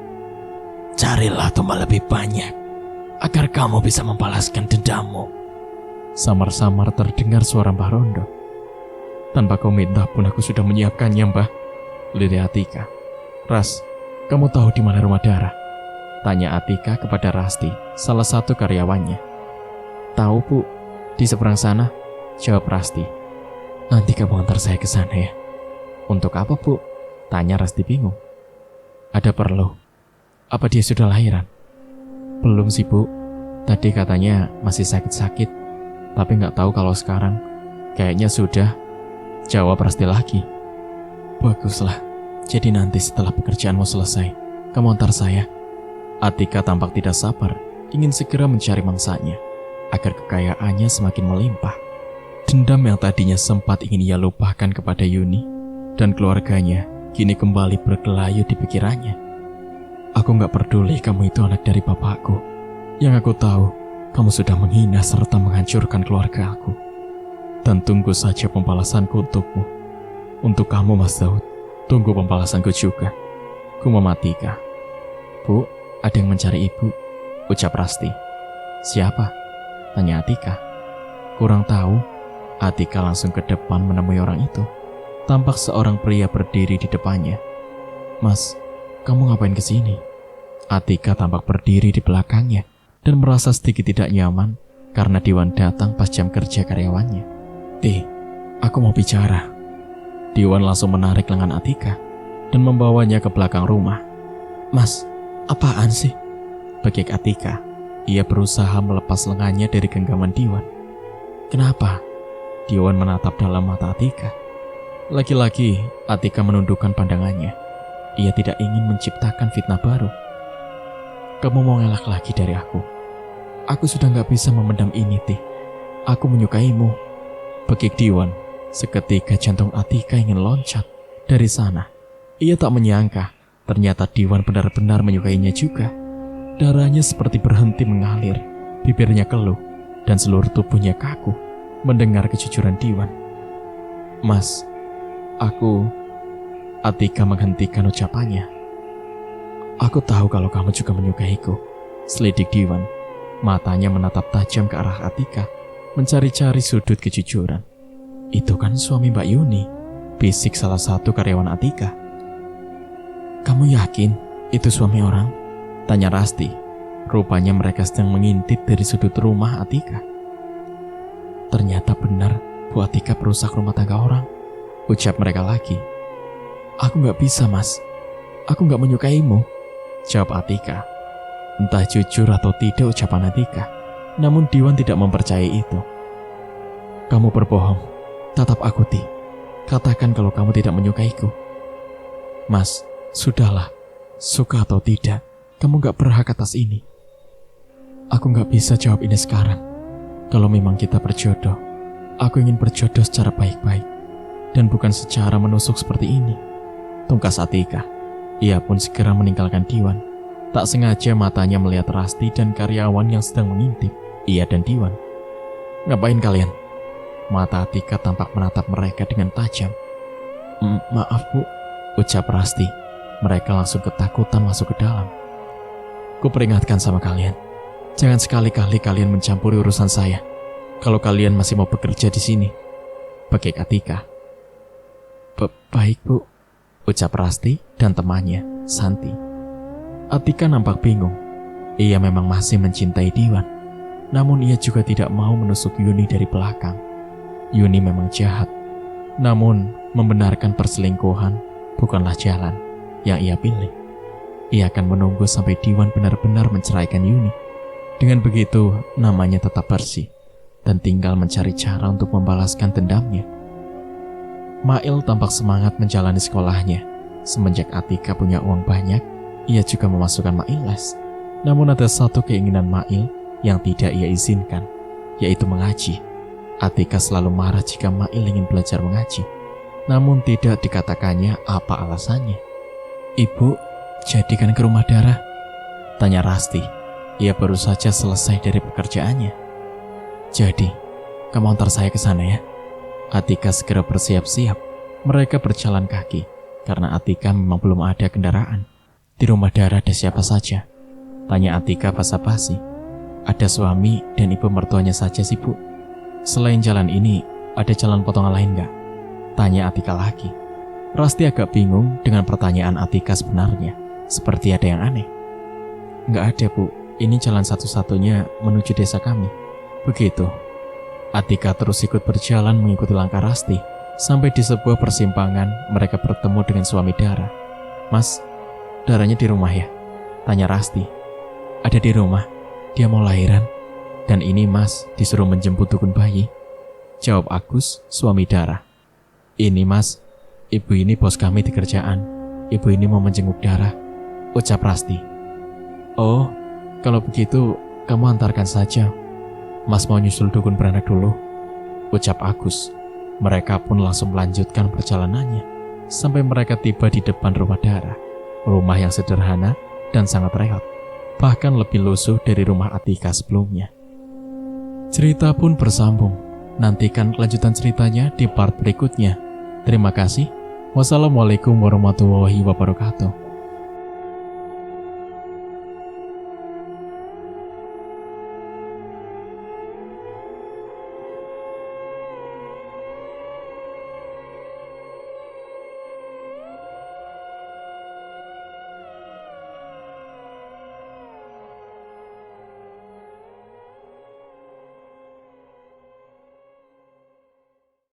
Carilah tumbal lebih banyak, agar kamu bisa membalaskan dendammu. Samar-samar terdengar suara Mbah Rondo. Tanpa kau minta pun aku sudah menyiapkannya, Mbah. Lirih Atika. Ras, kamu tahu di mana rumah Dara? Tanya Atika kepada Rasti, salah satu karyawannya. Tahu Bu, di seberang sana. Jawab Rasti. Nanti kamu antar saya ke sana ya. Untuk apa Bu? Tanya Rasti bingung. Ada perlu. Apa dia sudah lahiran? Belum sih Bu. Tadi katanya masih sakit-sakit. Tapi gak tahu kalau sekarang. Kayaknya sudah. Jawab Rasti lagi. Baguslah. Jadi nanti setelah pekerjaanmu selesai, kamu antar saya. Atika tampak tidak sabar, ingin segera mencari mangsanya. agar kekayaannya semakin melimpah. Dendam yang tadinya sempat ingin ia lupakan kepada Yuni dan keluarganya kini kembali bergelayut di pikirannya. Aku gak peduli kamu itu anak dari bapakku. Yang aku tahu, kamu sudah menghina serta menghancurkan keluarga aku. Dan tunggu saja pembalasanku untukmu. Untuk kamu, Mas Daud, tunggu pembalasanku juga. Ku Matika. Bu, ada yang mencari ibu, ucap Rasti. Siapa? Tanya Atika. Kurang tahu. Atika langsung ke depan menemui orang itu. Tampak seorang pria berdiri di depannya. Mas, kamu ngapain kesini? Atika tampak berdiri di belakangnya dan merasa sedikit tidak nyaman karena Diwan datang pas jam kerja karyawannya. Aku mau bicara. Diwan langsung menarik lengan Atika dan membawanya ke belakang rumah. Mas, apaan sih? Begik Atika. Ia berusaha melepas lengannya dari genggaman Diwan. Kenapa? Diwan menatap dalam mata Atika. Lagi-lagi Atika menundukkan pandangannya. Ia tidak ingin menciptakan fitnah baru. Kamu mau ngelak lagi dari aku? Aku sudah gak bisa memendam ini, Ti. Aku menyukaimu. Begik Diwan. Seketika jantung Atika ingin loncat dari sana. Ia tak menyangka ternyata Diwan benar-benar menyukainya juga. Darahnya seperti berhenti mengalir, bibirnya keluh, dan seluruh tubuhnya kaku mendengar kejujuran Diwan. Mas, Atika menghentikan ucapannya. Aku tahu kalau kamu juga menyukaiku, selidik Diwan. Matanya menatap tajam ke arah Atika, mencari-cari sudut kejujuran. Itu kan suami Mbak Yuni, bisik salah satu karyawan Atika. Kamu yakin itu suami orang? Tanya Rasti. Rupanya mereka sedang mengintip dari sudut rumah Atika. Ternyata benar Bu Atika perusak rumah tangga orang, ucap mereka lagi. Aku gak bisa, Mas. Aku gak menyukaimu, jawab Atika. Entah jujur atau tidak ucapan Atika, namun Diwan tidak mempercayai itu. Kamu berbohong, tatap aku, Ti. Katakan kalau kamu tidak menyukaiku. Mas, sudahlah. Suka atau tidak, kamu gak berhak atas ini. Aku gak bisa jawab ini sekarang. Kalau memang kita berjodoh, aku ingin berjodoh secara baik-baik, dan bukan secara menusuk seperti ini, tungkas Atika. Ia pun segera meninggalkan Diwan. Tak sengaja matanya melihat Rasti dan karyawan yang sedang mengintip ia dan Diwan. Ngapain kalian? Mata Atika tampak menatap mereka dengan tajam. Maaf, Bu, ucap Rasti. Mereka langsung ketakutan masuk ke dalam. Kuperingatkan sama kalian, jangan sekali-kali kalian mencampuri urusan saya. Kalau kalian masih mau bekerja di sini, begik Atika. Baik, Bu, ucap Rasti dan temannya, Santi. Atika nampak bingung. Ia memang masih mencintai Diwan, namun ia juga tidak mau menusuk Yuni dari belakang. Yuni memang jahat, namun membenarkan perselingkuhan bukanlah jalan yang ia pilih. Ia akan menunggu sampai Diwan benar-benar menceraikan Yuni. Dengan begitu, namanya tetap bersih dan tinggal mencari cara untuk membalaskan dendamnya. Mail tampak semangat menjalani sekolahnya. Semenjak Atika punya uang banyak, ia juga memasukkan Mail les. Namun ada satu keinginan Mail yang tidak ia izinkan, yaitu mengaji. Atika selalu marah jika Mail ingin belajar mengaji, namun tidak dikatakannya apa alasannya. Ibu, jadikan ke rumah Dara? Tanya Rasti. Ia baru saja selesai dari pekerjaannya. Jadi, kamu antar saya ke sana ya. Atika segera bersiap-siap. Mereka berjalan kaki, karena Atika memang belum ada kendaraan. Di rumah Dara ada siapa saja? Tanya Atika basa-basi. Ada suami dan ibu mertuanya saja sih, Bu. Selain jalan ini, ada jalan potongan lain gak? Tanya Atika lagi. Rasti agak bingung dengan pertanyaan Atika sebenarnya. Seperti ada yang aneh. Gak ada, Bu. Ini jalan satu-satunya menuju desa kami. Begitu. Atika terus ikut berjalan mengikuti langkah Rasti. Sampai di sebuah persimpangan, mereka bertemu dengan suami Dara. Mas, Daranya di rumah ya? Tanya Rasti. Ada di rumah. Dia mau lahiran. Dan ini Mas disuruh menjemput dukun bayi, jawab Agus, suami Dara. Ini Mas, ibu ini bos kami di kerjaan. Ibu ini mau menjenguk Dara, ucap Rasti. Oh, kalau begitu kamu antarkan saja. Mas mau nyusul dukun beranak dulu, ucap Agus. Mereka pun langsung melanjutkan perjalanannya sampai mereka tiba di depan rumah Dara. Rumah yang sederhana dan sangat reot, bahkan lebih lusuh dari rumah Atika sebelumnya. Cerita pun bersambung. Nantikan kelanjutan ceritanya di part berikutnya. Terima kasih. Wassalamualaikum warahmatullahi wabarakatuh.